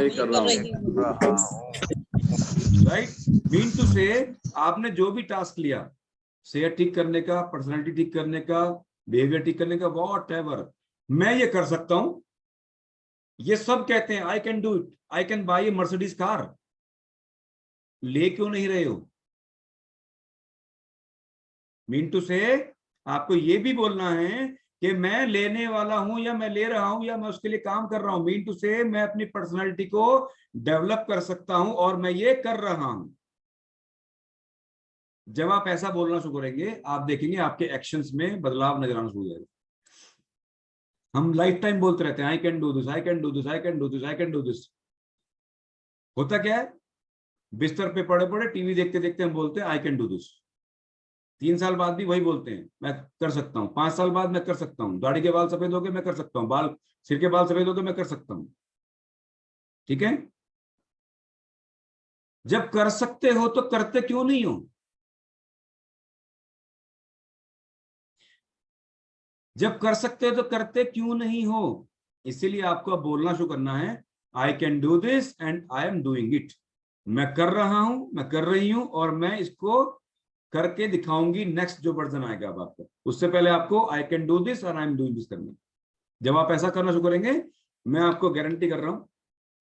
कर रहा हूँ। राइट, मीन टू से आपने जो भी टास्क लिया, सेहत ठीक करने का, पर्सनालिटी ठीक करने का, बिहेवियर ठीक करने का, वॉट एवर, मैं ये कर सकता हूं, ये सब कहते हैं I can do it. I can buy A Mercedes car, ले क्यों नहीं रहे हो? मीन टू से आपको ये भी बोलना है कि मैं लेने वाला हूं या मैं ले रहा हूं या मैं उसके लिए काम कर रहा हूं। मीन टू से मैं अपनी पर्सनालिटी को डेवलप कर सकता हूं और मैं ये कर रहा हूं। जब आप ऐसा बोलना शुरू करेंगे, आप देखेंगे आपके एक्शंस में बदलाव नजर आना शुरू हो जाएगा। हम लाइफ टाइम बोलते रहते हैं I can do this, I can do this, I can do this, I can do this. होता क्या है, बिस्तर पे पड़े पड़े टीवी देखते देखते हम बोलते हैं आई कैन डू दिस। 3 साल बाद भी वही बोलते हैं मैं कर सकता हूँ, 5 साल बाद मैं कर सकता हूँ, दाढ़ी के बाल सफेद हो गए मैं कर सकता हूँ, बाल सिर के बाल सफेद हो गए मैं कर सकता हूँ। ठीक है, जब कर सकते हो तो करते क्यों नहीं हो? जब कर सकते हो तो करते क्यों नहीं हो? इसीलिए आपको बोलना शुरू करना है I can do this and I am doing it. मैं कर रहा हूं, मैं कर रही हूं और मैं इसको करके दिखाऊंगी। नेक्स्ट जो वर्जन आएगा अब आपको, उससे पहले आपको आई कैन डू दिस और आई एम डूइंग दिस करना। जब आप ऐसा करना शुरू करेंगे, मैं आपको गारंटी कर रहा हूं,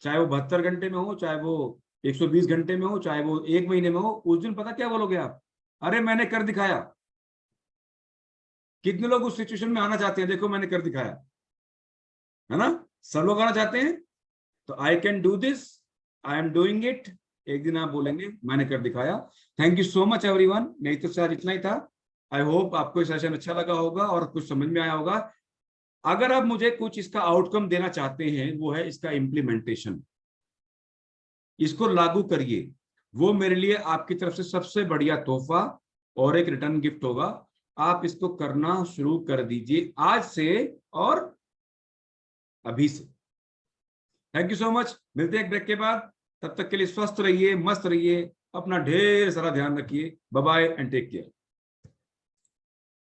चाहे वो 72 घंटे में हो, चाहे वो 120 घंटे में हो, चाहे वो 1 महीने में हो, उस दिन पता क्या बोलोगे आप? अरे मैंने कर दिखाया। कितने लोग उस सिचुएशन में आना चाहते हैं? देखो मैंने कर दिखाया, है ना? सब लोग आना चाहते हैं। तो I can do this, I am doing it, एक दिन आप बोलेंगे मैंने कर दिखाया। Thank you so much everyone. नहीं तो सर इतना ही था। आई होप आपको सेशन अच्छा लगा होगा और कुछ समझ में आया होगा। अगर आप मुझे कुछ इसका आउटकम देना चाहते हैं, वो है इसका इम्प्लीमेंटेशन। इसको लागू करिए, वो मेरे लिए आपकी तरफ से सबसे बढ़िया तोहफा और एक रिटर्न गिफ्ट होगा। आप इसको करना शुरू कर दीजिए आज से और अभी से। Thank you so much. मिलते हैं एक ब्रेक के बाद। तब तक के लिए स्वस्थ रहिए, मस्त रहिए, अपना ढेर सारा ध्यान रखिए। Bye bye and take care.